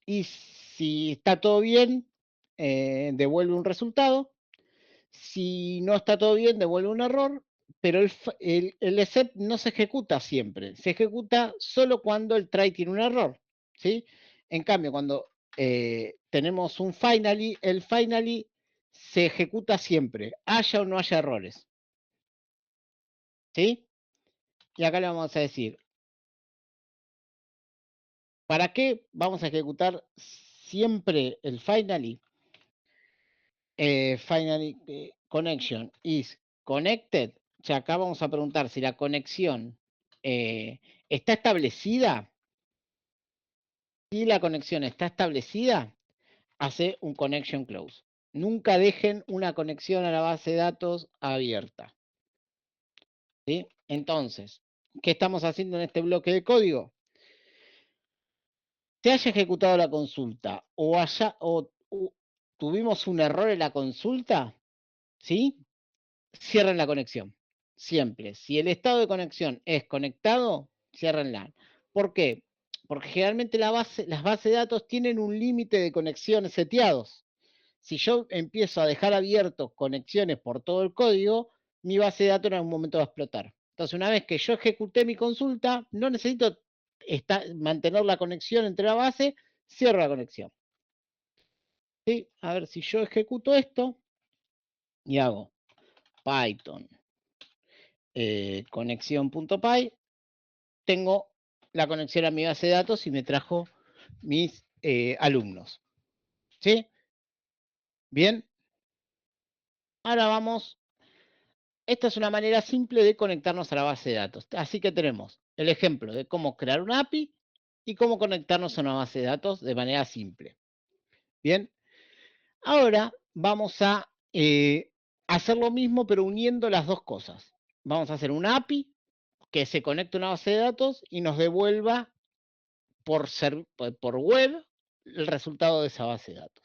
y si está todo bien, devuelve un resultado. Si no está todo bien, devuelve un error, pero el except no se ejecuta siempre. Se ejecuta solo cuando el try tiene un error, ¿sí? En cambio, cuando tenemos un finally, el finally se ejecuta siempre, haya o no haya errores. ¿Sí? Y acá le vamos a decir, ¿para qué vamos a ejecutar siempre el finally? Finally connection is connected. O sea, acá vamos a preguntar si la conexión está establecida. Si la conexión está establecida, hace un connection close. Nunca dejen una conexión a la base de datos abierta. ¿Sí? Entonces, ¿qué estamos haciendo en este bloque de código? Se haya ejecutado la consulta o tuvimos un error en la consulta, ¿sí? Cierren la conexión. Siempre. Si el estado de conexión es conectado, ciérrenla. ¿Por qué? Porque generalmente las bases de datos tienen un límite de conexiones seteados. Si yo empiezo a dejar abiertos conexiones por todo el código, mi base de datos en algún momento va a explotar. Entonces, una vez que yo ejecuté mi consulta, no necesito mantener la conexión entre la base, cierro la conexión. ¿Sí? A ver, si yo ejecuto esto y hago Python conexión.py, tengo la conexión a mi base de datos y me trajo mis alumnos. ¿Sí? Bien. Ahora vamos. Esta es una manera simple de conectarnos a la base de datos. Así que tenemos el ejemplo de cómo crear una API y cómo conectarnos a una base de datos de manera simple. Bien. Ahora vamos a hacer lo mismo, pero uniendo las dos cosas. Vamos a hacer una API que se conecte a una base de datos y nos devuelva por web el resultado de esa base de datos.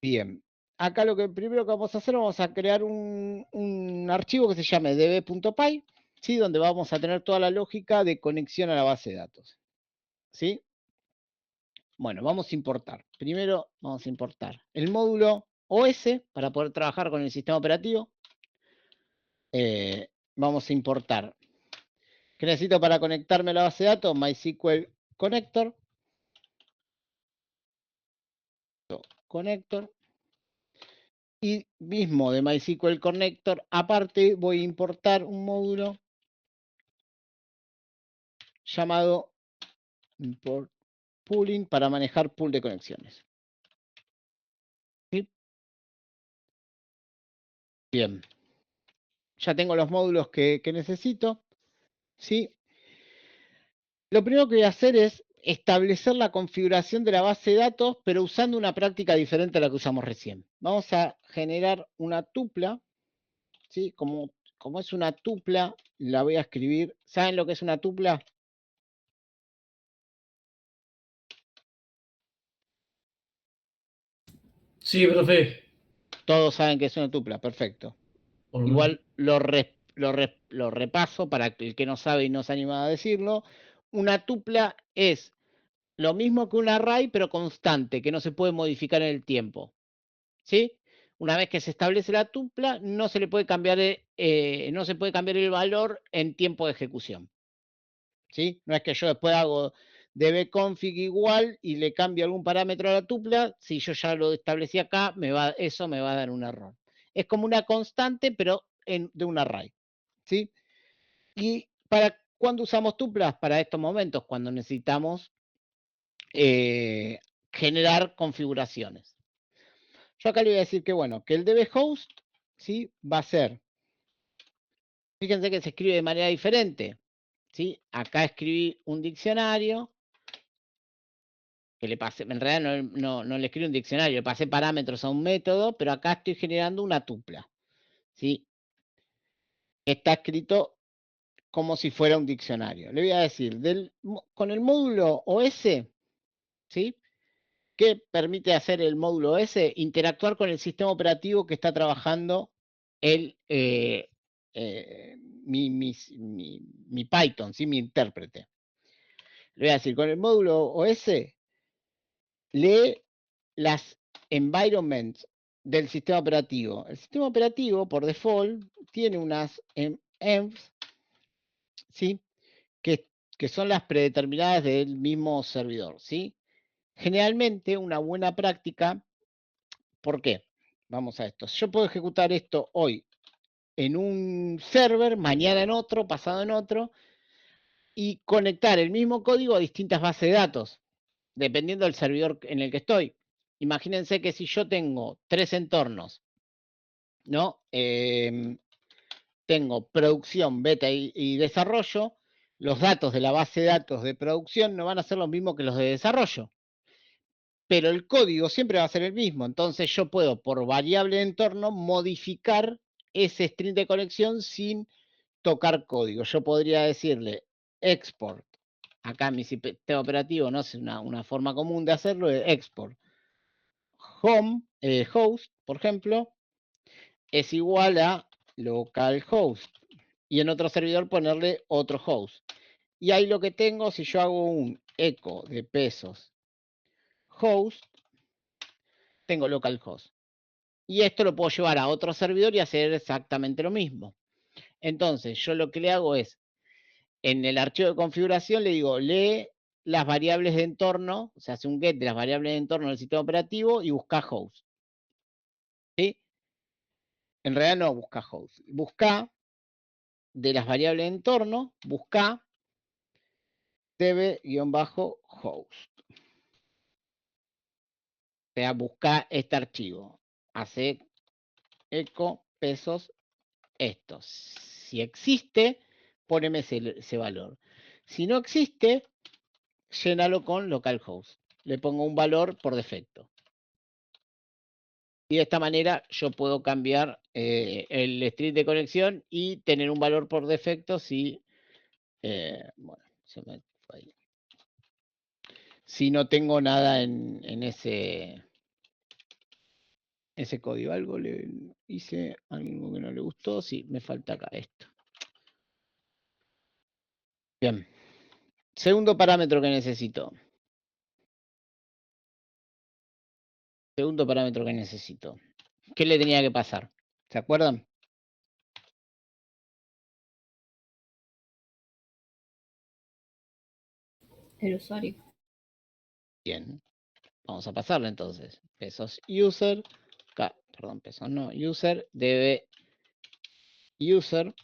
Bien, acá lo que primero que vamos a hacer, vamos a crear un archivo que se llame db.py, ¿sí? Donde vamos a tener toda la lógica de conexión a la base de datos. ¿Sí? Bueno, vamos a importar. Primero vamos a importar el módulo OS para poder trabajar con el sistema operativo. Vamos a importar. ¿Qué necesito para conectarme a la base de datos? MySQL Connector. Connector. Y mismo de MySQL Connector, aparte voy a importar un módulo llamado import pooling para manejar pool de conexiones. ¿Sí? Bien. Ya tengo los módulos que necesito. ¿Sí? Lo primero que voy a hacer es establecer la configuración de la base de datos, pero usando una práctica diferente a la que usamos recién. Vamos a generar una tupla. ¿Sí? Como es una tupla, la voy a escribir. ¿Saben lo que es una tupla? Sí, profe. Todos saben que es una tupla, perfecto. Igual lo repaso para el que no sabe y no se anima a decirlo. una tupla es lo mismo que un array, pero constante, que no se puede modificar en el tiempo. ¿Sí? Una vez que se establece la tupla, no se le puede cambiar, no se puede cambiar el valor en tiempo de ejecución. ¿Sí? No es que yo después hago dbconfig igual y le cambio algún parámetro a la tupla, si yo ya lo establecí acá, eso me va a dar un error. Es como una constante, pero de un array. ¿Sí? ¿Y para cuándo usamos tuplas? Para estos momentos, cuando necesitamos generar configuraciones. Yo acá le voy a decir que, bueno, que el dbhost, ¿sí? Va a ser, fíjense que se escribe de manera diferente, ¿sí? Acá escribí un diccionario, que le pasé, en realidad no le escribí un diccionario, le pasé parámetros a un método, pero acá estoy generando una tupla, ¿sí? Está escrito como si fuera un diccionario. Le voy a decir, con el módulo OS, ¿sí? ¿Qué permite hacer el módulo OS? Interactuar con el sistema operativo que está trabajando mi Python, ¿sí? Mi intérprete. Le voy a decir, con el módulo OS, lee las environments del sistema operativo. El sistema operativo, por default, tiene unas envs, ¿sí? Que son las predeterminadas del mismo servidor, ¿sí? Generalmente, una buena práctica, ¿por qué? Vamos a esto. Yo puedo ejecutar esto hoy en un server, mañana en otro, pasado en otro, y conectar el mismo código a distintas bases de datos, dependiendo del servidor en el que estoy. Imagínense que si yo tengo 3 entornos, ¿no? Tengo producción, beta y desarrollo, los datos de la base de datos de producción no van a ser los mismos que los de desarrollo. Pero el código siempre va a ser el mismo. Entonces yo puedo, por variable de entorno, modificar ese string de conexión sin tocar código. Yo podría decirle export. Acá en mi sistema operativo, no es una forma común de hacerlo, es export. Home, host, por ejemplo, es igual a localhost. Y en otro servidor ponerle otro host. Y ahí lo que tengo, si yo hago un eco de pesos host, tengo localhost. Y esto lo puedo llevar a otro servidor y hacer exactamente lo mismo. Entonces, yo lo que le hago es, en el archivo de configuración le digo, lee las variables de entorno, o sea, hace un get de las variables de entorno del sistema operativo y busca host. ¿Sí? En realidad no busca host. Busca de las variables de entorno, busca db-host. O sea, busca este archivo. Hace eco pesos estos. Si existe, poneme ese valor. Si no existe, llénalo con localhost. Le pongo un valor por defecto. Y de esta manera yo puedo cambiar el string de conexión y tener un valor por defecto si, bueno, se me fue ahí. Si no tengo nada en ese código. Algo le hice, algo que no le gustó. Sí, me falta acá esto. Bien. Segundo parámetro que necesito. Segundo parámetro que necesito. ¿Qué le tenía que pasar? ¿Se acuerdan? El usuario. Bien. Vamos a pasarle entonces. Pesos user. Perdón, pesos no. User debe user.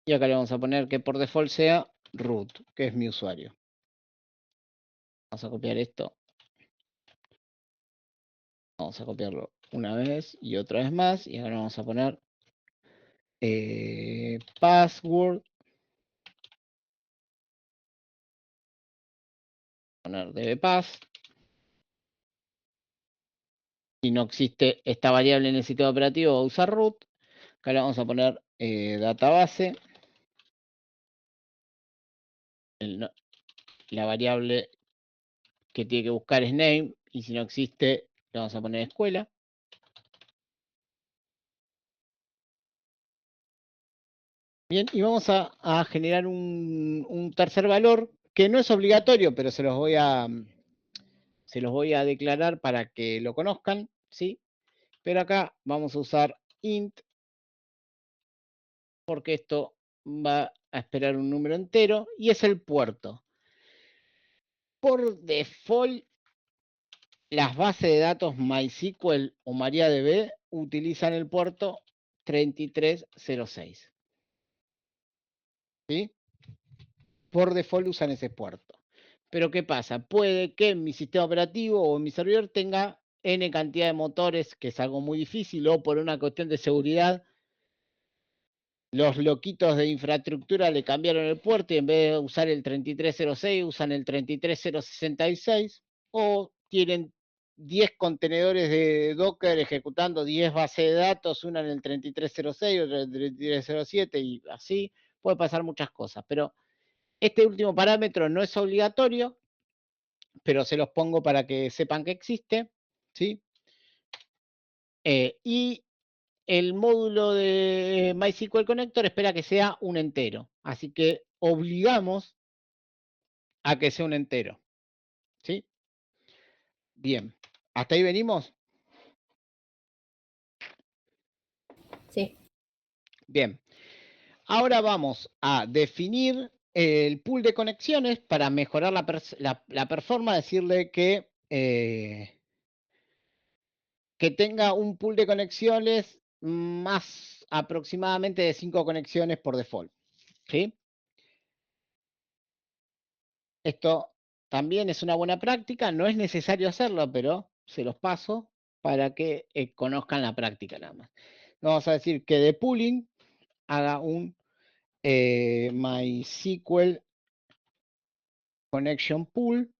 Y acá le vamos a poner que por default sea root, que es mi usuario. Vamos a copiar esto. Vamos a copiarlo una vez y otra vez más. Y ahora vamos a poner password. Poner dbpass. Si no existe esta variable en el sistema operativo, va a usar root. Acá le vamos a poner database. La variable que tiene que buscar es name. Y si no existe, le vamos a poner escuela. Bien, y vamos a generar un tercer valor que no es obligatorio, pero se los voy a declarar para que lo conozcan, ¿sí? Pero acá vamos a usar int, porque esto va a esperar un número entero, y es el puerto. Por default, las bases de datos MySQL o MariaDB utilizan el puerto 3306. ¿Sí? Por default usan ese puerto. Pero ¿qué pasa? Puede que mi sistema operativo o mi servidor tenga N cantidad de motores, que es algo muy difícil, o por una cuestión de seguridad, los loquitos de infraestructura le cambiaron el puerto y en vez de usar el 3306 usan el 33066, o tienen 10 contenedores de Docker ejecutando 10 bases de datos, una en el 3306, otra en el 3307 y así. Puede pasar muchas cosas, pero este último parámetro no es obligatorio, pero se los pongo para que sepan que existe, ¿sí? Y el módulo de MySQL Connector espera que sea un entero, así que obligamos a que sea un entero, ¿sí? Bien, ¿hasta ahí venimos? Sí. Bien, ahora vamos a definir el pool de conexiones para mejorar la performance, decirle que tenga un pool de conexiones más aproximadamente de 5 conexiones por default, ¿sí? Esto también es una buena práctica, no es necesario hacerlo, pero se los paso para que conozcan la práctica nada más. Vamos a decir que de pooling haga un MySQL Connection Pool,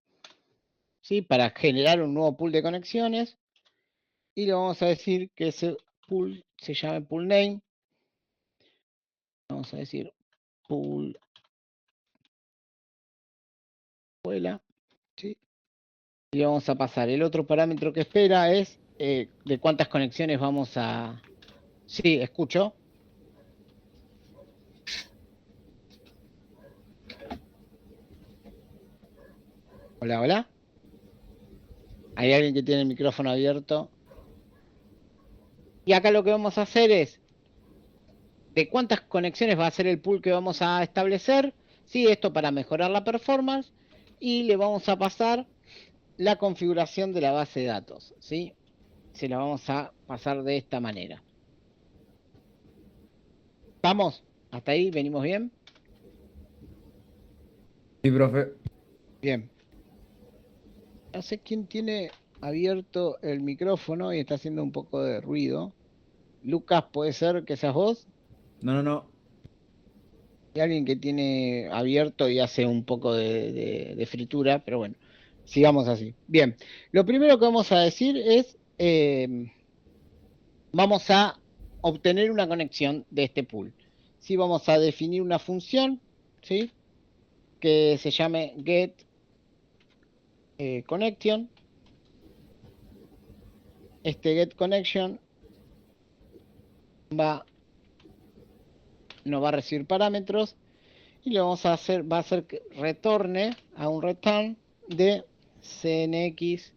¿sí? Para generar un nuevo pool de conexiones. Y le vamos a decir que ese pool se llame pool name. Vamos a decir pool escuela, ¿sí? Y le vamos a pasar. El otro parámetro que espera es de cuántas conexiones vamos a... Sí, escucho. Hola, hola. Hay alguien que tiene el micrófono abierto. Y acá lo que vamos a hacer es de cuántas conexiones va a ser el pool que vamos a establecer. Sí, esto para mejorar la performance. Y le vamos a pasar la configuración de la base de datos, ¿sí? Se la vamos a pasar de esta manera. ¿Estamos? ¿Hasta ahí? ¿Venimos bien? Sí, profe. Bien. No sé quién tiene abierto el micrófono y está haciendo un poco de ruido. Lucas, ¿puede ser que seas vos? No, no, no. Hay alguien que tiene abierto y hace un poco de fritura, pero bueno, sigamos así. Bien, lo primero que vamos a decir es, vamos a obtener una conexión de este pool. Sí, vamos a definir una función, ¿sí? Que se llame get connection. Este get connection nos va a recibir parámetros y le vamos a hacer, va a hacer que retorne a un return de cnx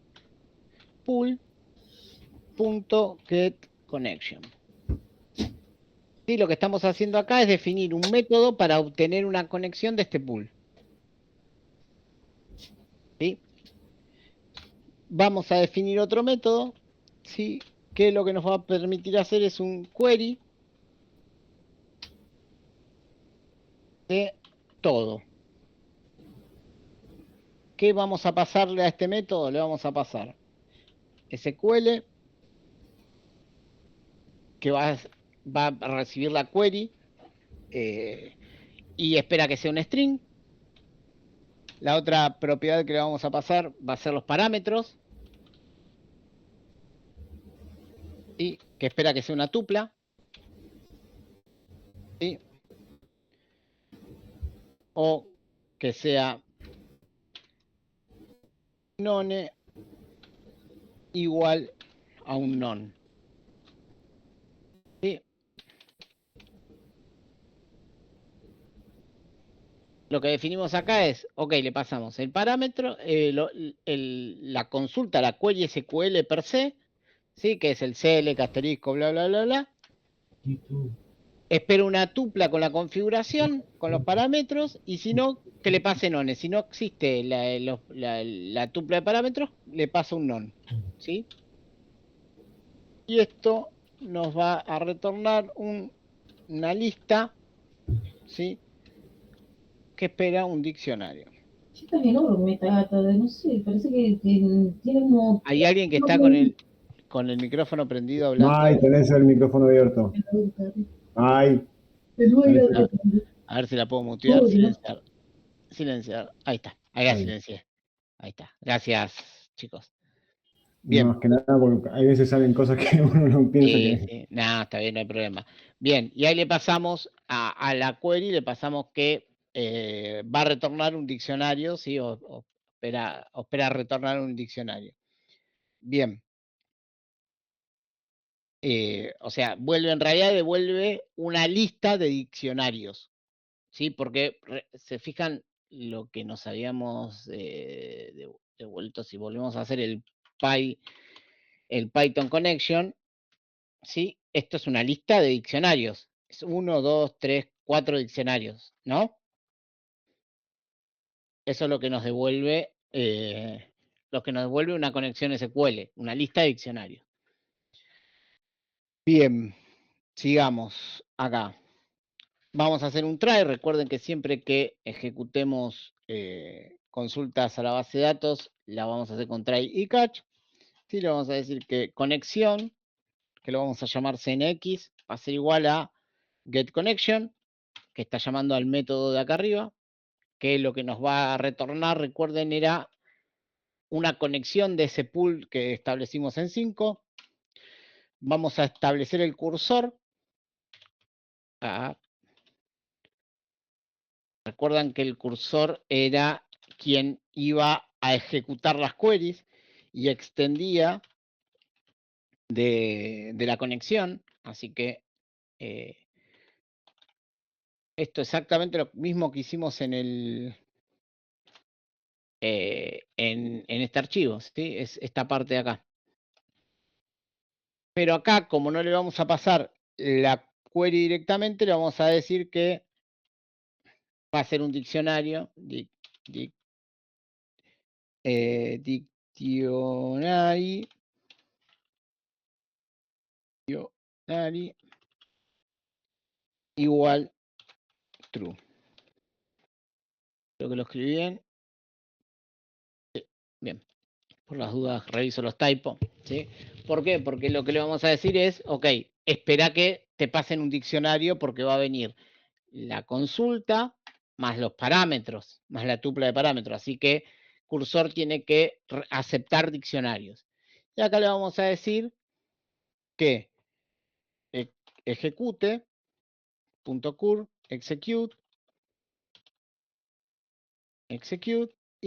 pool.getConnection. Sí, lo que estamos haciendo acá es definir un método para obtener una conexión de este pool. ¿Sí? Vamos a definir otro método, ¿sí? Que lo que nos va a permitir hacer es un query de todo. ¿Qué vamos a pasarle a este método? Le vamos a pasar SQL, que va a recibir la query y espera que sea un string. La otra propiedad que le vamos a pasar va a ser los parámetros, ¿sí? Que espera que sea una tupla, ¿sí? O que sea none igual a un non. ¿Sí? lo que definimos acá es, ok, le pasamos el parámetro, la consulta, la query SQL per se, ¿sí? Que es el select, asterisco, bla, bla, bla, bla. Espero una tupla con la configuración, con los parámetros, y si no, que le pase none. Si no existe la tupla de parámetros, le pasa un non, ¿sí? Y esto nos va a retornar una lista, ¿sí? Que espera un diccionario. Chica, es enorme esta gata, no sé, parece que tiene como... ¿Hay alguien que está con el micrófono prendido hablando? Ay, tenés el micrófono abierto. Ay. A ver si la puedo mutear, silenciar. Silenciar. Ahí está. Ahí la Ahí. silencié. Ahí está. Gracias, chicos. Bien. Más que nada, porque hay veces salen cosas que uno no piensa Sí, que... sí. No, está bien, no hay problema. Bien, y ahí le pasamos a la query, le pasamos que va a retornar un diccionario, ¿sí? O espera retornar un diccionario. Bien. O sea, en realidad devuelve una lista de diccionarios, ¿sí? Porque se fijan lo que nos habíamos devuelto, si volvemos a hacer el Python Connection, ¿sí? Esto es una lista de diccionarios. Es 1, 2, 3, 4 diccionarios, ¿no? Eso es lo que nos devuelve, una conexión SQL, una lista de diccionarios. Bien, sigamos acá. Vamos a hacer un try. Recuerden que siempre que ejecutemos consultas a la base de datos, la vamos a hacer con try y catch. Sí, le vamos a decir que conexión, que lo vamos a llamar CNX, va a ser igual a getConnection, que está llamando al método de acá arriba, que lo que nos va a retornar, recuerden, era una conexión de ese pool que establecimos en 5. Vamos a establecer el cursor. Recuerdan que el cursor era quien iba a ejecutar las queries y extendía de la conexión. Así que esto es exactamente lo mismo que hicimos en este archivo, ¿sí? Es esta parte de acá. Pero acá, como no le vamos a pasar la query directamente, le vamos a decir que va a ser un diccionario, dictionary igual true. Creo que lo escribí bien. Sí, bien. Por las dudas reviso los typos, ¿sí? ¿Por qué? Porque lo que le vamos a decir es, ok, espera que te pasen un diccionario porque va a venir la consulta más los parámetros, más la tupla de parámetros. Así que cursor tiene que aceptar diccionarios. Y acá le vamos a decir que ejecute .cur execute, ¿y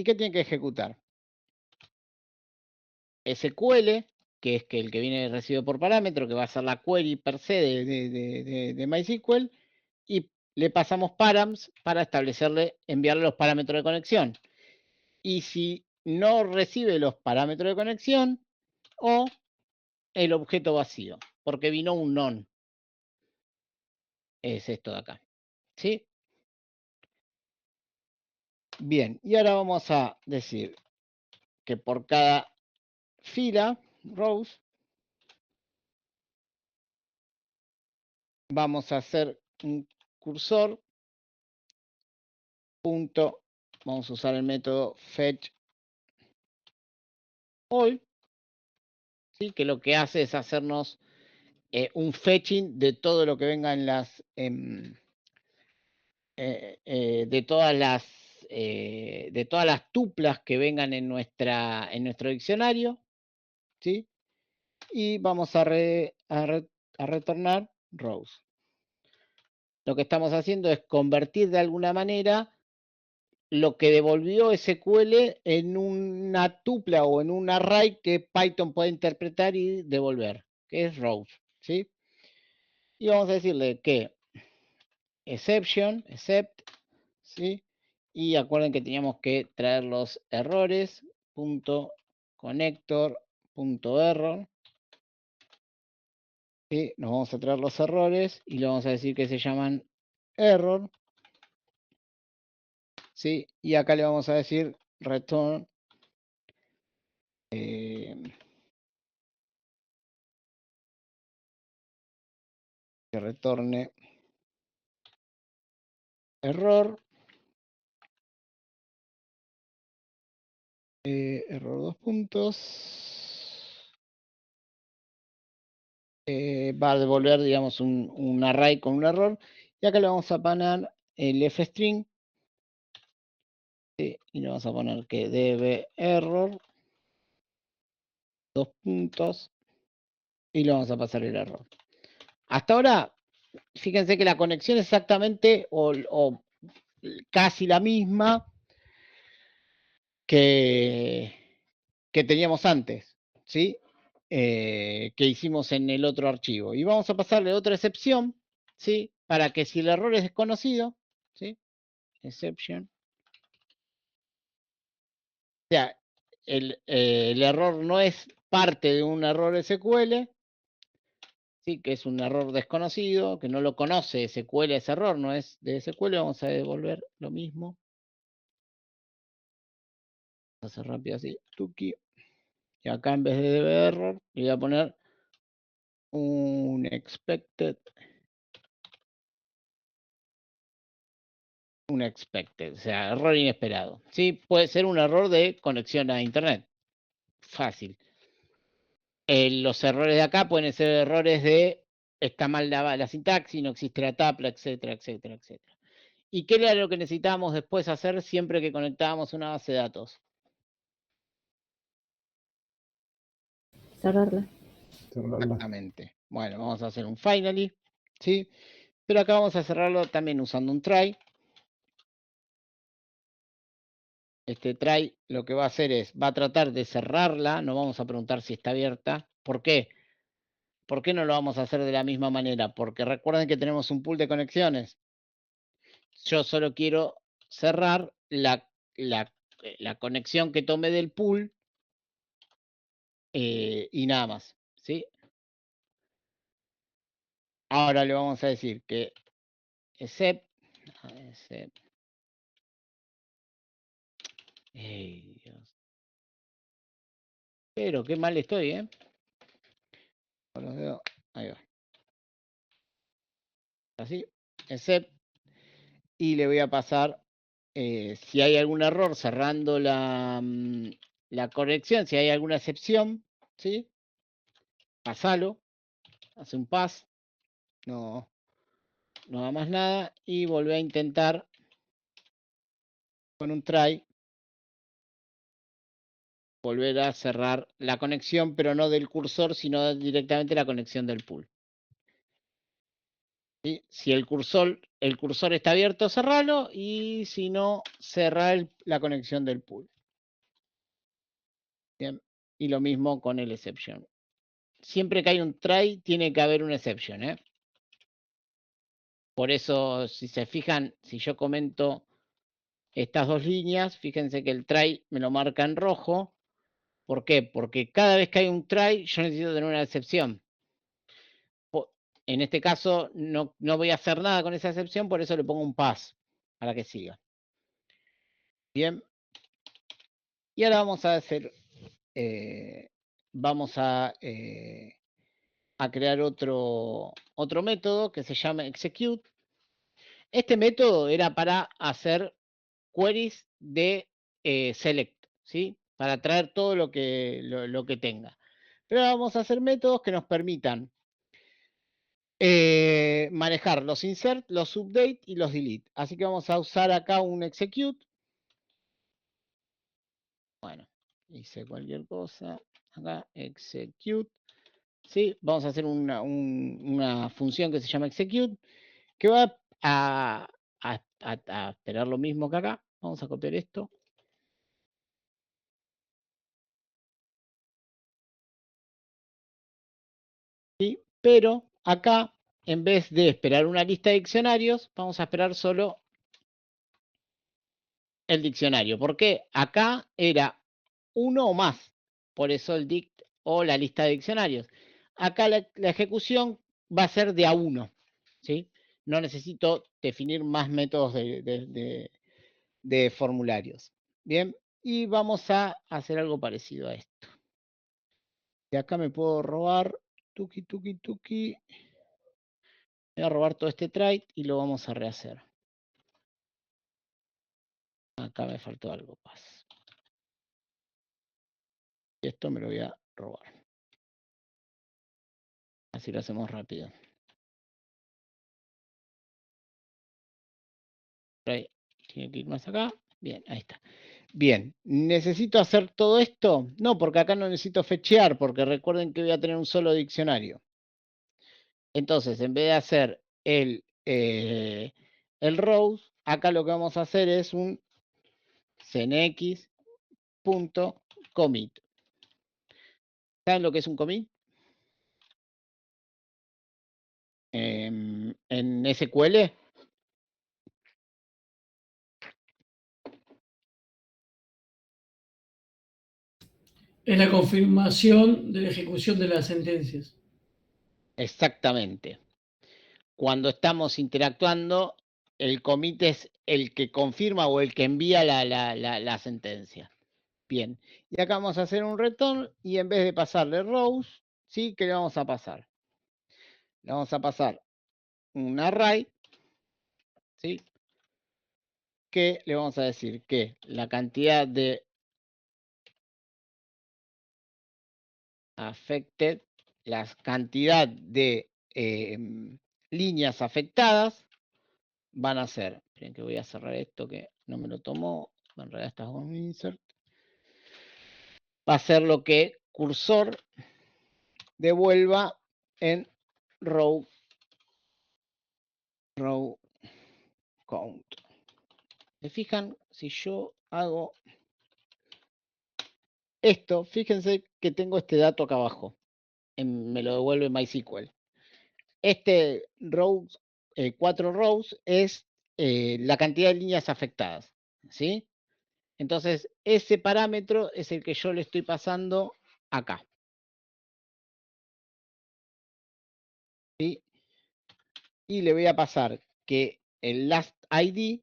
qué tiene que ejecutar? SQL, que es el que viene recibido por parámetro, que va a ser la query per se de MySQL, y le pasamos params para enviarle los parámetros de conexión. Y si no recibe los parámetros de conexión, o el objeto vacío, porque vino un non. Es esto de acá. ¿Sí? Bien, y ahora vamos a decir que por cada fila, rows, vamos a hacer un cursor, punto, vamos a usar el método fetch all, ¿sí? Que lo que hace es hacernos un fetching de todo lo que venga en las de todas las tuplas que vengan en nuestro diccionario, ¿sí? Y vamos a retornar rows. Lo que estamos haciendo es convertir de alguna manera lo que devolvió SQL en una tupla o en un array que Python puede interpretar y devolver, que es rows, ¿sí? Y vamos a decirle que except, ¿sí? Y acuerden que teníamos que traer los errores, punto connector, punto error. ¿Sí? Nos vamos a traer los errores y le vamos a decir que se llaman error. ¿Sí? Y acá le vamos a decir return. Que retorne error. Error 2 puntos. Va a devolver, digamos, un array con un error. Y acá le vamos a poner el fstring. ¿Sí? Y le vamos a poner que debe error. 2 puntos. Y le vamos a pasar el error. Hasta ahora, fíjense que la conexión es exactamente o casi la misma que teníamos antes, ¿sí? Que hicimos en el otro archivo. Y vamos a pasarle otra excepción, ¿sí? Para que si el error es desconocido, ¿sí? Exception. O sea, el error no es parte de un error SQL, ¿sí? Que es un error desconocido, que no lo conoce SQL, ese error no es de SQL, vamos a devolver lo mismo. Vamos a hacer rápido así, tuki. Y acá en vez de debe error, le voy a poner un expected. Un expected, o sea, error inesperado. Sí, puede ser un error de conexión a internet. Fácil. Los errores de acá pueden ser errores de está mal la sintaxis, no existe la tupla, etcétera, etcétera, etcétera. ¿Y qué era lo que necesitábamos después hacer siempre que conectábamos una base de datos? Cerrarla. Exactamente. Bueno, vamos a hacer un finally, ¿sí? Pero acá vamos a cerrarlo también usando un try. Este try lo que va a hacer es, va a tratar de cerrarla, no vamos a preguntar si está abierta. ¿Por qué? ¿Por qué no lo vamos a hacer de la misma manera? Porque recuerden que tenemos un pool de conexiones. Yo solo quiero cerrar la conexión que tome del pool y nada más, ¿sí? Ahora le vamos a decir que except Dios. Pero qué mal estoy, ¿eh? Con los dedos. Ahí va. Así. Except. Y le voy a pasar si hay algún error cerrando la conexión, si hay alguna excepción, ¿sí? Pasalo. Hace un pass. No da más nada. Y volvé a intentar con un try. Volver a cerrar la conexión, pero no del cursor, sino directamente la conexión del pool. ¿Sí? Si el cursor está abierto, cerralo, y si no, cerrá la conexión del pool. Bien. Y lo mismo con el exception. Siempre que hay un try, tiene que haber un exception, ¿eh? Por eso, si se fijan, si yo comento estas dos líneas, fíjense que el try me lo marca en rojo. ¿Por qué? Porque cada vez que hay un try, yo necesito tener una excepción. En este caso, no voy a hacer nada con esa excepción, por eso le pongo un pass para que siga. Bien. Y ahora vamos a hacer, vamos a crear otro método que se llama execute. Este método era para hacer queries de select, ¿sí? Para traer todo lo que tenga. Pero ahora vamos a hacer métodos que nos permitan manejar los insert, los update y los delete. Así que vamos a usar acá un execute. Bueno, hice cualquier cosa. Acá, execute. ¿Sí? Vamos a hacer una función que se llama execute, que va a esperar lo mismo que acá. Vamos a copiar esto. ¿Sí? Pero acá, en vez de esperar una lista de diccionarios, vamos a esperar solo el diccionario. ¿Por qué? Acá era uno o más. Por eso el dict o la lista de diccionarios. Acá la ejecución va a ser de a uno. ¿Sí? No necesito definir más métodos de formularios. Bien, y vamos a hacer algo parecido a esto. De acá me puedo robar, tuki. Voy a robar todo este try y lo vamos a rehacer. Acá me faltó algo, paz. Y esto me lo voy a robar. Así lo hacemos rápido. Try tiene que ir más acá. Bien, ahí está. Bien, ¿necesito hacer todo esto? No, porque acá no necesito fechear, porque recuerden que voy a tener un solo diccionario. Entonces, en vez de hacer el rows, acá lo que vamos a hacer es un cnx.commit. ¿Saben lo que es un commit? En SQL. Es la confirmación de la ejecución de las sentencias. Exactamente. Cuando estamos interactuando, el commit es el que confirma o el que envía la sentencia. Bien, y acá vamos a hacer un return y en vez de pasarle rows, ¿sí? ¿Qué le vamos a pasar? Le vamos a pasar un array, ¿sí? Que le vamos a decir que la cantidad de affected, la cantidad de líneas afectadas van a ser, miren que voy a cerrar esto que no me lo tomó, en realidad está con un insert, va a ser lo que cursor devuelva en row count. ¿Se fijan? Si yo hago esto, fíjense que tengo este dato acá abajo, me lo devuelve MySQL. Este rows, 4 rows es la cantidad de líneas afectadas, ¿sí? Entonces, ese parámetro es el que yo le estoy pasando acá. ¿Sí? Y le voy a pasar que el last ID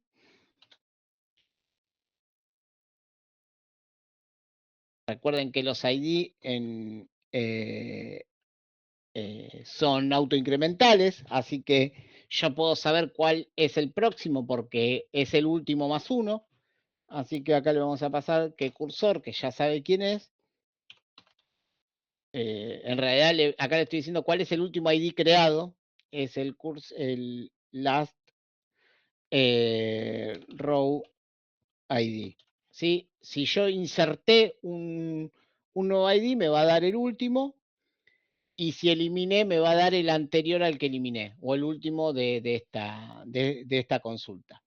recuerden que los ID son autoincrementales, así que yo puedo saber cuál es el próximo porque es el último más 1. Así que acá le vamos a pasar que cursor, que ya sabe quién es. En realidad acá le estoy diciendo cuál es el último ID creado. Es el last row ID. ¿Sí? Si yo inserté un nuevo ID, me va a dar el último. Y si eliminé, me va a dar el anterior al que eliminé. O el último de esta consulta.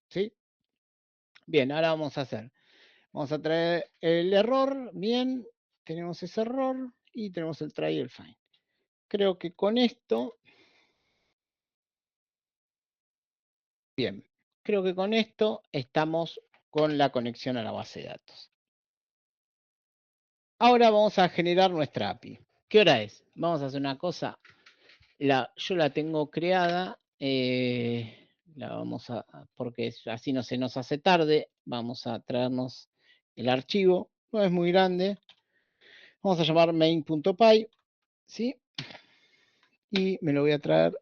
¿Sí? Bien, ahora vamos a hacer. Vamos a traer el error. Bien, tenemos ese error. Y tenemos el try y el find. Creo que con esto... Bien, creo que con esto estamos con la conexión a la base de datos. Ahora vamos a generar nuestra API. ¿Qué hora es? Vamos a hacer una cosa. Yo la tengo creada. La vamos a, porque así no se nos hace tarde. Vamos a traernos el archivo. No es muy grande. Vamos a llamar main.py. ¿Sí? Y me lo voy a traer.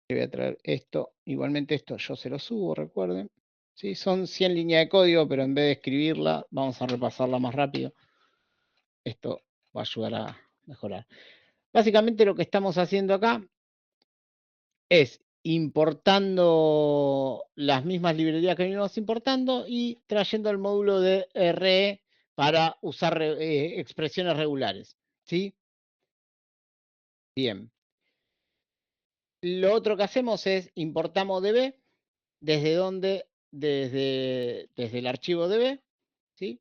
Le voy a traer esto. Igualmente esto yo se lo subo, recuerden. ¿Sí? Son 100 líneas de código, pero en vez de escribirla, vamos a repasarla más rápido. Esto va a ayudar a mejorar. Básicamente lo que estamos haciendo acá es importando las mismas librerías que venimos importando y trayendo el módulo de RE para usar expresiones regulares. ¿Sí? Bien. Lo otro que hacemos es importamos DB. ¿Desde dónde? Desde el archivo DB. ¿Sí?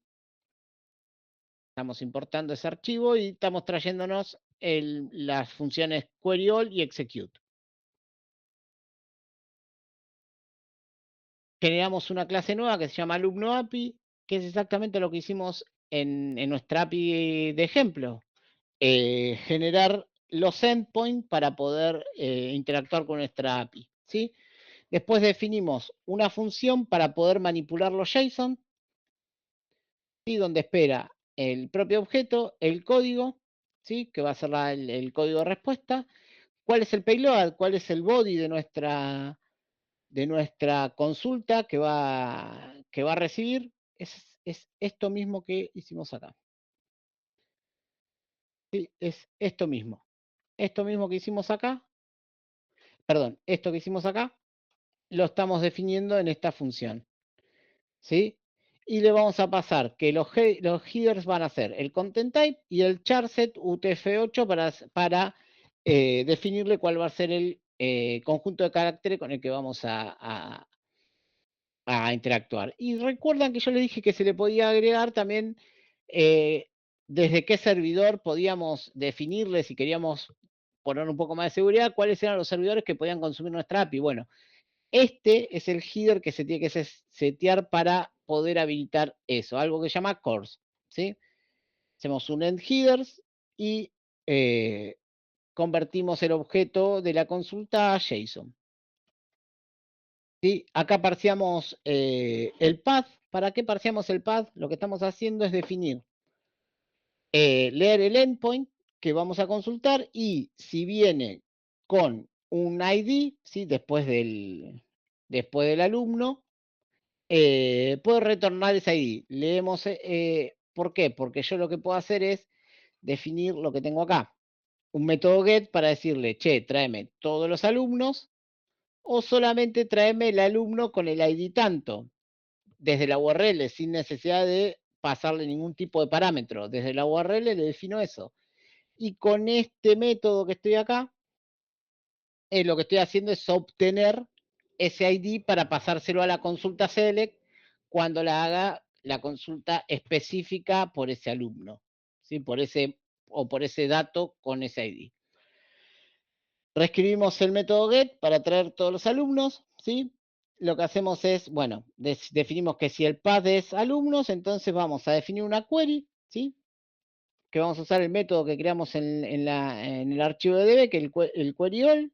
Estamos importando ese archivo y estamos trayéndonos las funciones query all y execute. generamos una clase nueva que se llama alumno API, que es exactamente lo que hicimos en nuestra API de ejemplo. Generar los endpoints para poder interactuar con nuestra API, ¿sí? Después definimos una función para poder manipular los JSON, ¿sí? Donde espera el propio objeto, el código, ¿sí? Que va a ser el código de respuesta. ¿Cuál es el payload? ¿Cuál es el body de nuestra consulta que va a recibir? Es esto mismo que hicimos acá. ¿Sí? Es esto mismo. Esto mismo que hicimos acá. Perdón, esto que hicimos acá lo estamos definiendo en esta función, ¿sí? Y le vamos a pasar que los headers van a ser el content type y el charset UTF-8 para definirle cuál va a ser el conjunto de caracteres con el que vamos a interactuar. Y recuerdan que yo les dije que se le podía agregar también desde qué servidor podíamos definirle, si queríamos poner un poco más de seguridad, cuáles eran los servidores que podían consumir nuestra API. Bueno, este es el header que se tiene que setear para poder habilitar eso, algo que se llama CORS, ¿sí? Hacemos un end headers y convertimos el objeto de la consulta a JSON. ¿Sí? Acá parseamos el path. ¿Para qué parseamos el path? Lo que estamos haciendo es definir, leer el endpoint que vamos a consultar y si viene con un ID, ¿sí? después del alumno, puedo retornar ese ID. Leemos, ¿por qué? Porque yo lo que puedo hacer es definir lo que tengo acá. Un método get para decirle, che, tráeme todos los alumnos o solamente tráeme el alumno con el ID tanto, desde la URL, sin necesidad de pasarle ningún tipo de parámetro. Desde la URL le defino eso. Y con este método que estoy acá, lo que estoy haciendo es obtener ese ID para pasárselo a la consulta select cuando la haga la consulta específica por ese alumno, ¿sí? por ese dato con ese ID. Reescribimos el método get para traer todos los alumnos, ¿sí? Lo que hacemos es, bueno, definimos que si el path es alumnos, entonces vamos a definir una query, ¿sí? Que vamos a usar el método que creamos en el archivo de DB, que es el query all.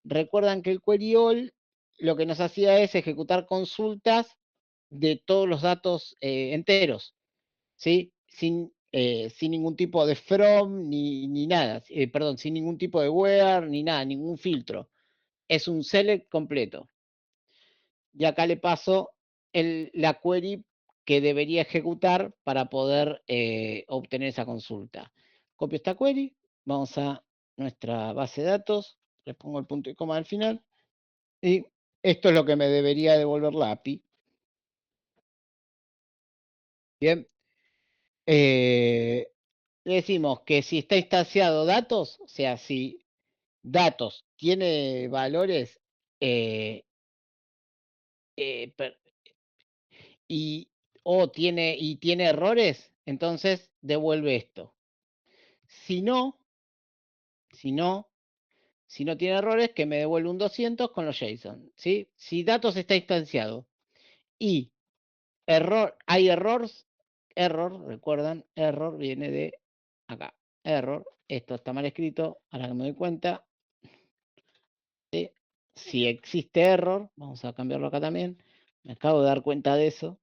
Recuerdan que el query all lo que nos hacía es ejecutar consultas de todos los datos enteros, ¿sí? Sin ningún tipo de from ni nada, perdón, sin ningún tipo de where ni nada, ningún filtro. Es un select completo. Y acá le paso la query que debería ejecutar para poder obtener esa consulta. Copio esta query, vamos a nuestra base de datos, le pongo el punto y coma al final, y esto es lo que me debería devolver la API. Bien. Le decimos que si está instanciado datos, o sea, si datos tiene valores y tiene errores, entonces devuelve esto. Si no tiene errores, que me devuelve un 200 con los JSON, ¿sí? Si datos está instanciado y hay errores, recuerdan, error viene de acá, error, esto está mal escrito, ahora que me doy cuenta, ¿sí? Si existe error, vamos a cambiarlo acá también, me acabo de dar cuenta de eso,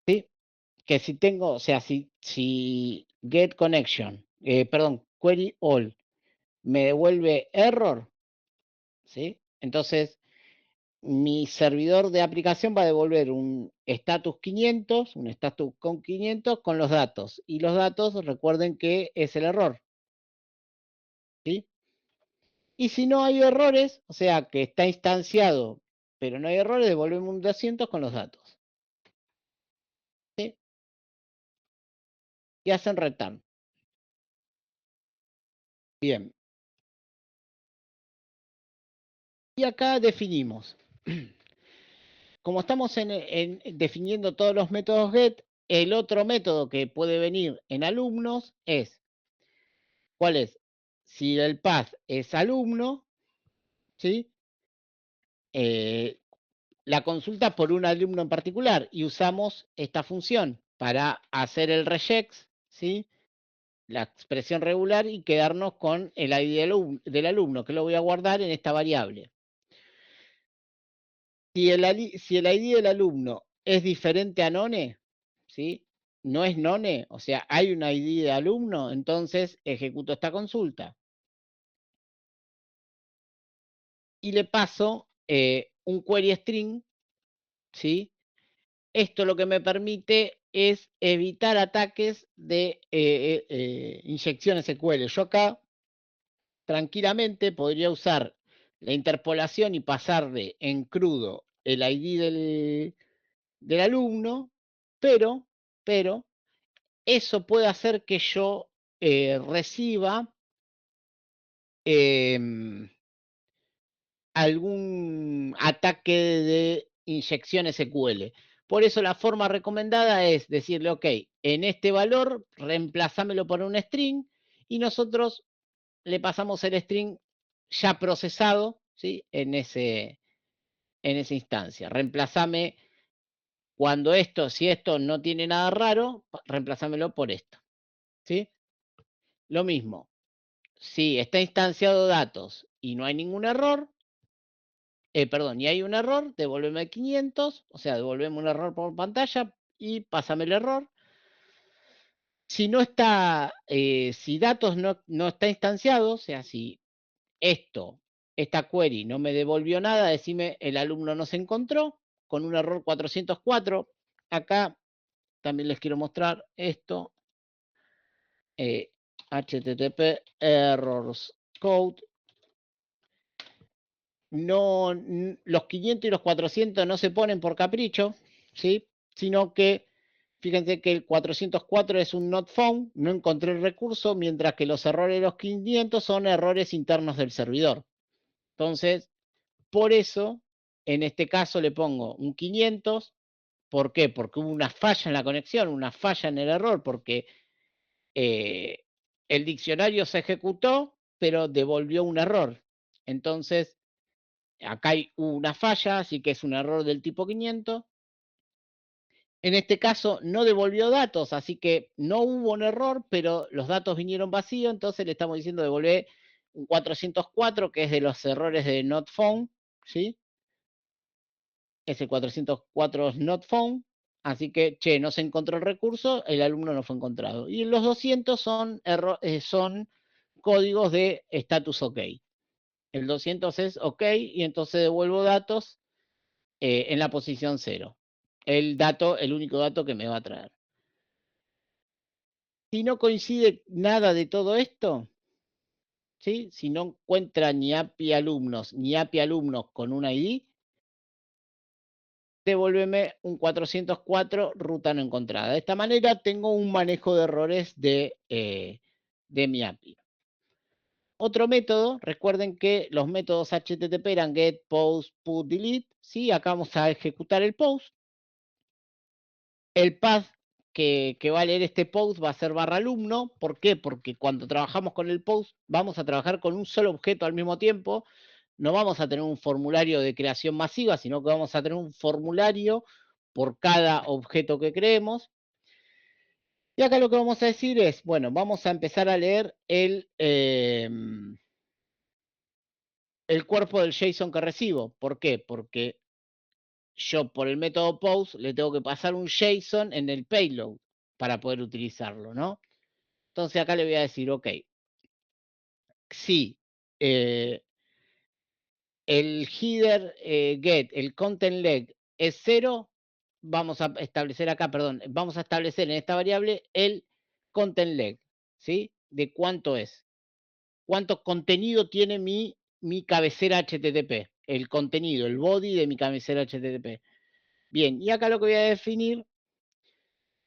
¿sí? Que si tengo, o sea, si get connection, perdón, query all, me devuelve error, ¿sí? Entonces, mi servidor de aplicación va a devolver un status 500, un status con 500 con los datos. Y los datos, recuerden que es el error, ¿sí? Y si no hay errores, o sea, que está instanciado, pero no hay errores, devolvemos un 200 con los datos, ¿sí? Y hacen return. Bien. Y acá definimos. Como estamos definiendo todos los métodos get, el otro método que puede venir en alumnos es, ¿cuál es? Si el path es alumno, ¿sí? la consulta por un alumno en particular y usamos esta función para hacer el regex, ¿sí? La expresión regular y quedarnos con el ID del alumno, que lo voy a guardar en esta variable. Si el ID del alumno es diferente a none, ¿sí? No es none, o sea, hay un ID de alumno, entonces ejecuto esta consulta. Y le paso un query string, ¿sí? Esto lo que me permite es evitar ataques de inyección SQL. Yo acá tranquilamente podría usar la interpolación y pasarle en crudo el ID del alumno, pero eso puede hacer que yo reciba algún ataque de inyección SQL. Por eso la forma recomendada es decirle, ok, en este valor reemplazámelo por un string y nosotros le pasamos el string ya procesado, ¿sí? en esa instancia. Reemplazame cuando si esto no tiene nada raro, reemplazámelo por esto. ¿Sí? Lo mismo, si está instanciado datos y no hay ningún error, perdón, y hay un error, devuélveme 500, o sea, devuélveme un error por pantalla y pásame el error. Si no está, si datos no está instanciado, o sea, si esta query no me devolvió nada, decime el alumno no se encontró con un error 404. Acá también les quiero mostrar esto. HTTP errors code. No, los 500 y los 400 no se ponen por capricho, ¿sí? Sino que, fíjense que el 404 es un not found, no encontré el recurso, mientras que los errores de los 500 son errores internos del servidor. Entonces, por eso, en este caso le pongo un 500. ¿Por qué? Porque hubo una falla en la conexión, una falla en el error, porque el diccionario se ejecutó, pero devolvió un error. Entonces, acá hay una falla, así que es un error del tipo 500. En este caso no devolvió datos, así que no hubo un error, pero los datos vinieron vacíos, entonces le estamos diciendo devolver un 404, que es de los errores de not found, ¿sí? Ese 404 es not found, así que, no se encontró el recurso, el alumno no fue encontrado. Y los 200 son códigos de status OK. El 200 es OK y entonces devuelvo datos en la posición 0. El único dato que me va a traer. Si no coincide nada de todo esto, ¿sí? Si no encuentra ni API alumnos ni API alumnos con un ID, devuélveme un 404 ruta no encontrada. De esta manera tengo un manejo de errores de mi API. Otro método, recuerden que los métodos HTTP eran get, post, put, delete. ¿Sí? Acá vamos a ejecutar el post. El path que va a leer este post va a ser /alumno. ¿Por qué? Porque cuando trabajamos con el post vamos a trabajar con un solo objeto al mismo tiempo. No vamos a tener un formulario de creación masiva, sino que vamos a tener un formulario por cada objeto que creemos. Y acá lo que vamos a decir es, bueno, vamos a empezar a leer el cuerpo del JSON que recibo. ¿Por qué? Porque yo por el método post le tengo que pasar un JSON en el payload para poder utilizarlo, ¿no? Entonces acá le voy a decir, ok, si el header get, el content leg es 0, vamos a establecer acá, perdón, vamos a establecer en esta variable el content leg, ¿sí? De cuánto es. Cuánto contenido tiene mi cabecera HTTP. El contenido, el body de mi cabecera HTTP. Bien, y acá lo que voy a definir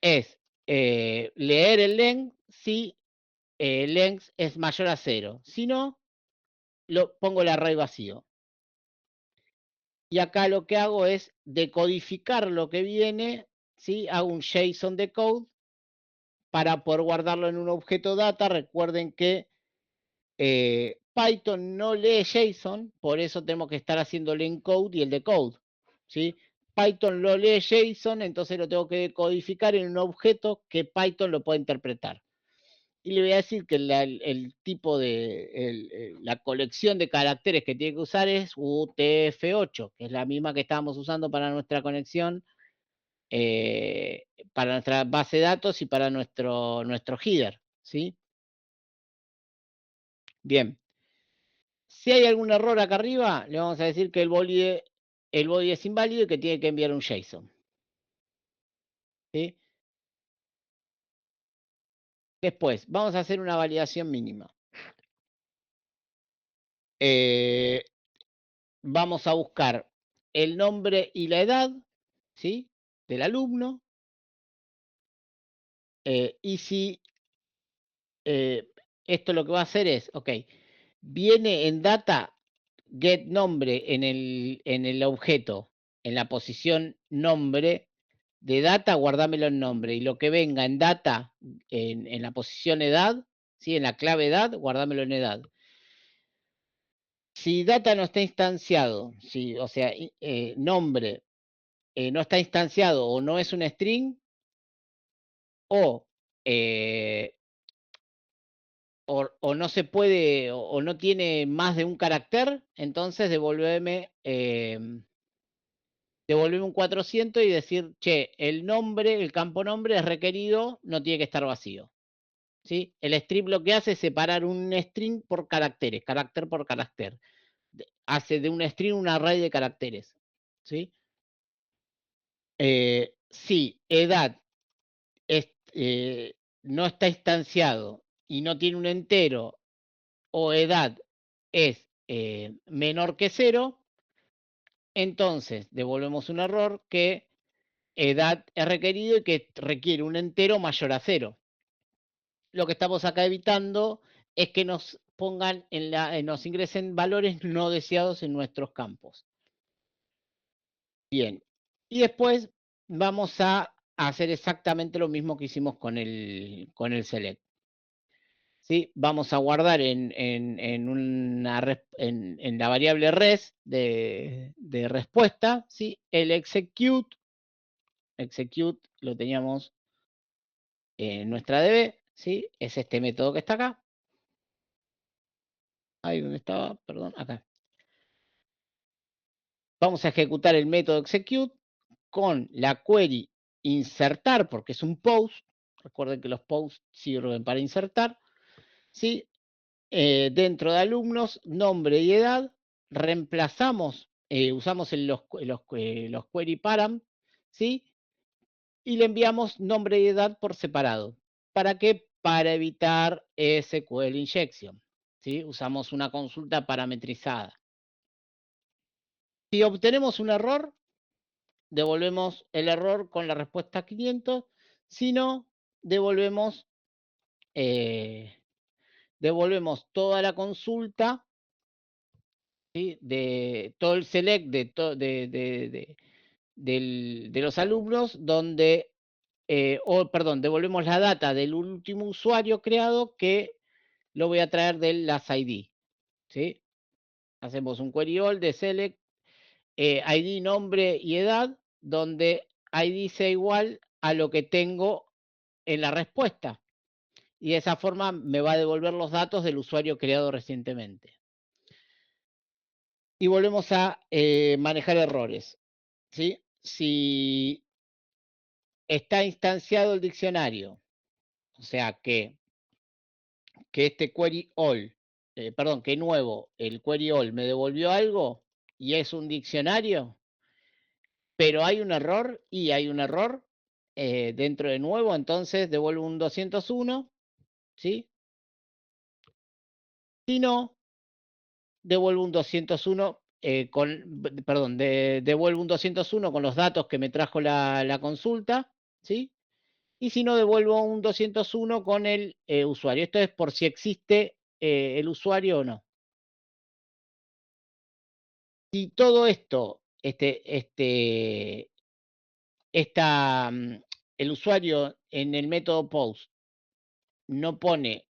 es leer el length si length es mayor a 0. Si no, pongo el array vacío. Y acá lo que hago es decodificar lo que viene, ¿sí? Hago un JSON de code para poder guardarlo en un objeto data. Recuerden que Python no lee JSON, por eso tenemos que estar haciendo el encode y el decode, ¿sí? Python lo lee JSON, entonces lo tengo que decodificar en un objeto que Python lo pueda interpretar. Y le voy a decir que el tipo de, la colección de caracteres que tiene que usar es UTF-8, que es la misma que estábamos usando para nuestra conexión, para nuestra base de datos y para nuestro header, ¿sí? Bien. Si hay algún error acá arriba, le vamos a decir que el body es inválido y que tiene que enviar un JSON. ¿Sí? Después, vamos a hacer una validación mínima. Vamos a buscar el nombre y la edad, ¿sí? Del alumno. Y si esto lo que va a hacer es, ok, viene en data get nombre en el objeto, en la posición nombre de data, guardámelo en nombre. Y lo que venga en data, en la posición edad, ¿sí? En la clave edad, guardámelo en edad. Si data no está instanciado, ¿sí? O sea, nombre no está instanciado o no es un string, o no se puede, o no tiene más de un carácter, entonces devolveme un 400 y decir, che, el nombre, el campo nombre es requerido, no tiene que estar vacío. ¿Sí? El strip lo que hace es separar un string por caracteres, carácter por carácter. Hace de un string un array de caracteres. ¿Sí? Si edad no está instanciado y no tiene un entero, o edad es menor que 0, entonces devolvemos un error que edad es requerido y que requiere un entero mayor a 0. Lo que estamos acá evitando es que nos pongan nos ingresen valores no deseados en nuestros campos. Bien. Y después vamos a hacer exactamente lo mismo que hicimos con el select. ¿Sí? Vamos a guardar en la variable res de respuesta, ¿sí? El execute lo teníamos en nuestra DB, ¿sí? Es este método que está acá. Ahí donde estaba, perdón, acá. Vamos a ejecutar el método execute con la query insertar, porque es un post. Recuerden que los posts sirven para insertar, ¿sí? Dentro de alumnos, nombre y edad, reemplazamos, usamos los query param, ¿sí? Y le enviamos nombre y edad por separado. ¿Para qué? Para evitar SQL injection, ¿sí? Usamos una consulta parametrizada. Si obtenemos un error, devolvemos el error con la respuesta 500. Si no, devolvemos toda la consulta, ¿sí? De todo el select de los alumnos, donde, devolvemos la data del último usuario creado, que lo voy a traer del las ID, ¿sí? Hacemos un query all de select ID, nombre y edad, donde ID sea igual a lo que tengo en la respuesta. Y de esa forma me va a devolver los datos del usuario creado recientemente. Y volvemos a manejar errores, ¿sí? Si está instanciado el diccionario, o sea que este query all, que nuevo, el query all me devolvió algo y es un diccionario, pero hay un error dentro de nuevo, entonces devuelvo un 201, ¿sí? Si no, devuelvo un 201 devuelvo un 201 con los datos que me trajo la consulta, ¿sí? Y si no, devuelvo un 201 con el usuario. Esto es por si existe el usuario o no. Si todo esto, el usuario en el método post no pone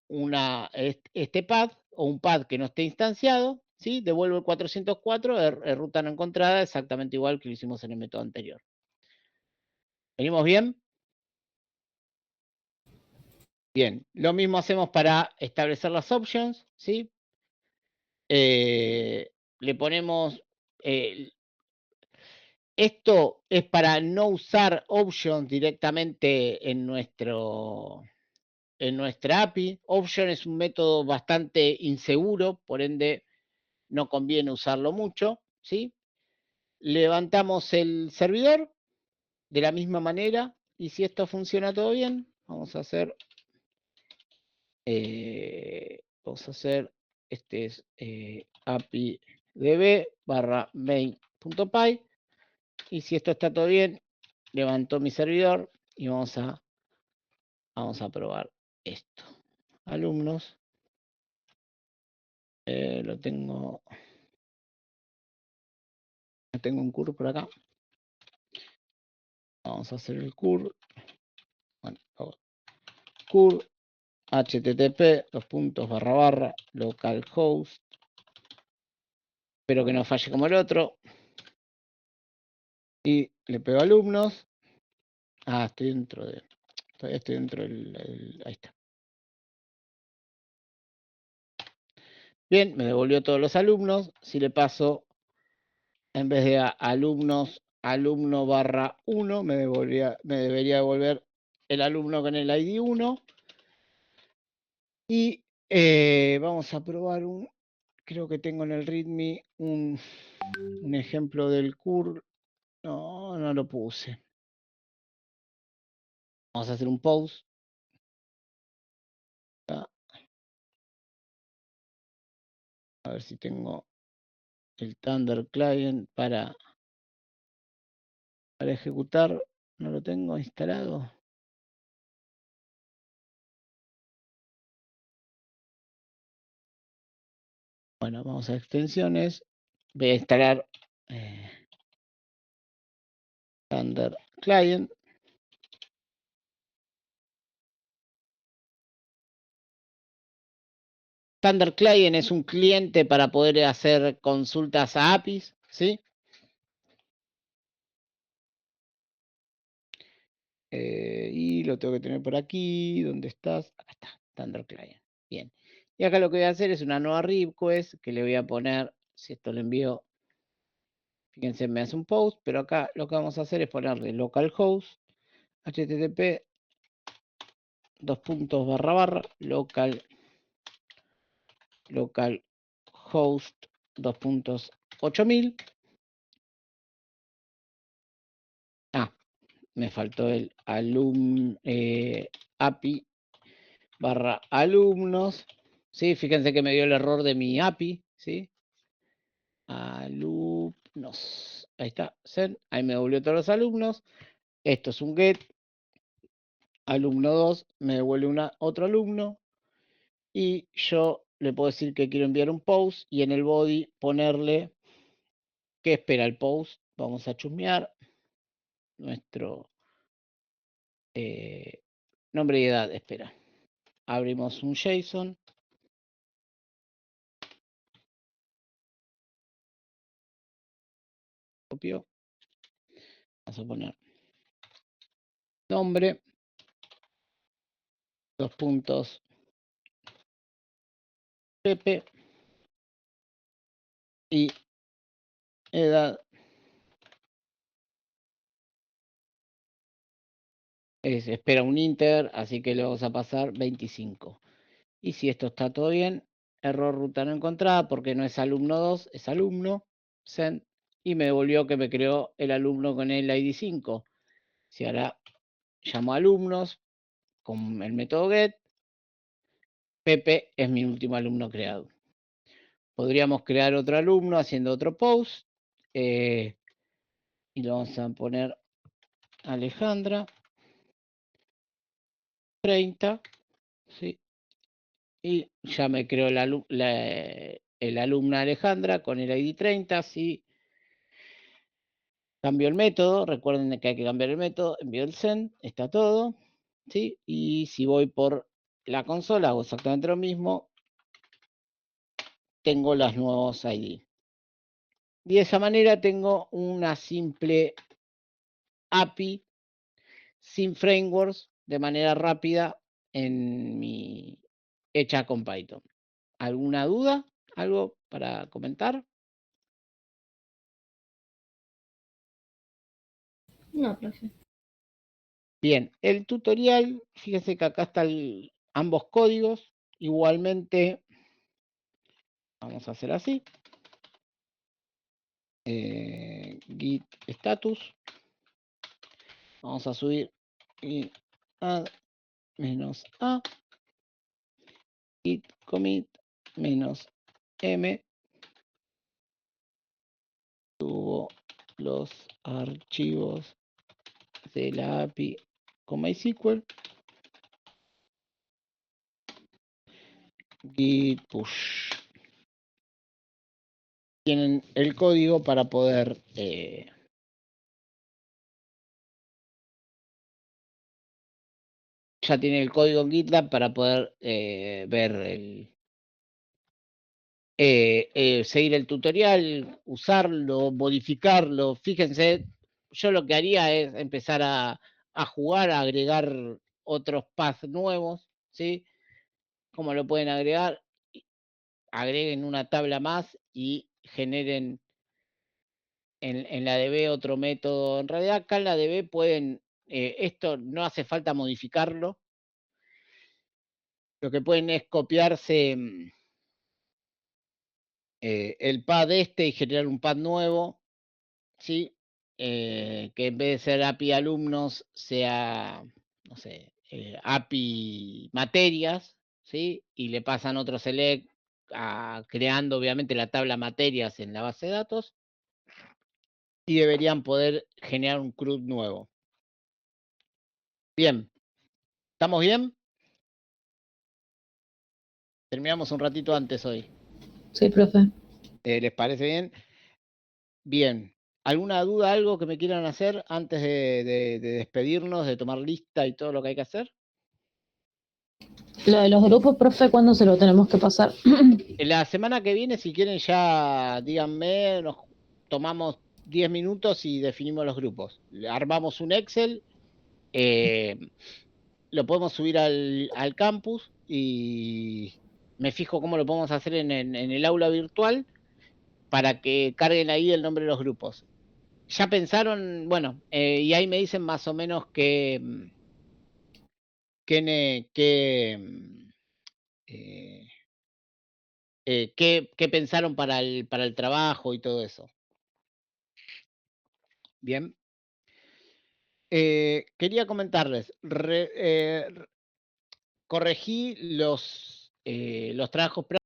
este pad o un pad que no esté instanciado, ¿sí? Devuelve el 404, ruta no encontrada, exactamente igual que lo hicimos en el método anterior. ¿Venimos bien? Bien, lo mismo hacemos para establecer las options, ¿sí? Le ponemos... esto es para no usar options directamente en nuestra API. Option es un método bastante inseguro, por ende no conviene usarlo mucho, ¿sí? Levantamos el servidor de la misma manera y si esto funciona todo bien, vamos a hacer este es API db barra main.py y si esto está todo bien, levanto mi servidor y vamos a probar esto. Alumnos, lo tengo un curl por acá. Vamos a hacer el curl. Bueno, curl http localhost. Espero que no falle como el otro. Y le pego alumnos. Estoy dentro de... Todavía estoy dentro del... Ahí está. Bien, me devolvió todos los alumnos. Si le paso, en vez de alumnos, alumno barra 1, me debería devolver el alumno con el ID 1. Y vamos a probar creo que tengo en el README un ejemplo del curl. No lo puse. Vamos a hacer un pause. A ver si tengo el Thunder Client para ejecutar. No lo tengo instalado. Bueno, vamos a extensiones. Voy a instalar Thunder Client. Thunder Client es un cliente para poder hacer consultas a APIs, ¿sí? Y lo tengo que tener por aquí. ¿Dónde estás? Acá está, Thunder Client. Bien. Y acá lo que voy a hacer es una nueva request que le voy a poner, si esto lo envío, fíjense, me hace un post, pero acá lo que vamos a hacer es ponerle localhost, http localhost 2.8000. Me faltó el API barra alumnos. Sí, fíjense que me dio el error de mi API, ¿sí? Alumnos. Ahí está, send. Ahí me devolvió todos los alumnos. Esto es un get. Alumno 2 me devuelve otro alumno. Y yo le puedo decir que quiero enviar un post y en el body ponerle qué espera el post. Vamos a chusmear nuestro nombre y edad. Espera. Abrimos un JSON. Copio. Vamos a poner nombre, 2 puntos, Pepe, y edad espera un integer, así que le vamos a pasar 25. Y si esto está todo bien, error ruta no encontrada porque no es alumno 2, es alumno, send, y me devolvió que me creó el alumno con el ID 5. Si ahora llamo a alumnos con el método get, Pepe es mi último alumno creado. Podríamos crear otro alumno haciendo otro post, y lo vamos a poner Alejandra 30, ¿sí? Y ya me creó el alumna Alejandra con el ID 30, ¿sí? Cambio el método, recuerden que hay que cambiar el método, envío el send, está todo, ¿sí? Y si voy por la consola hago exactamente lo mismo. Tengo los nuevos ID. Y de esa manera tengo una simple API sin frameworks de manera rápida hecha con Python. ¿Alguna duda? ¿Algo para comentar? No, profe. Bien, el tutorial, fíjense que acá están ambos códigos. Igualmente, vamos a hacer así. Git status. Vamos a subir git add -a. Git commit -m. Subo los archivos de la API con MySQL. Git push. Tienen el código para poder ya tienen el código en GitLab para poder ver seguir el tutorial, usarlo, modificarlo. Fíjense, yo lo que haría es empezar a jugar, a agregar otros paths nuevos, ¿sí? ¿Cómo lo pueden agregar? Agreguen una tabla más y generen en la DB otro método. En realidad acá en la DB pueden, esto no hace falta modificarlo. Lo que pueden es copiarse el pad y generar un pad nuevo, ¿sí? Que en vez de ser API alumnos sea, no sé, API materias, ¿sí? Y le pasan otro select creando obviamente la tabla materias en la base de datos. Y deberían poder generar un CRUD nuevo. Bien. ¿Estamos bien? Terminamos un ratito antes hoy. Sí, profe. ¿Les parece bien? Bien. ¿Alguna duda, algo que me quieran hacer antes de despedirnos, de tomar lista y todo lo que hay que hacer? Lo de los grupos, profe, ¿cuándo se lo tenemos que pasar? La semana que viene, si quieren, ya díganme, nos tomamos 10 minutos y definimos los grupos. Armamos un Excel, lo podemos subir al campus y me fijo cómo lo podemos hacer en el aula virtual para que carguen ahí el nombre de los grupos. Ya pensaron, bueno, y ahí me dicen más o menos qué pensaron para el trabajo y todo eso. Bien. Quería comentarles, corregí los trabajos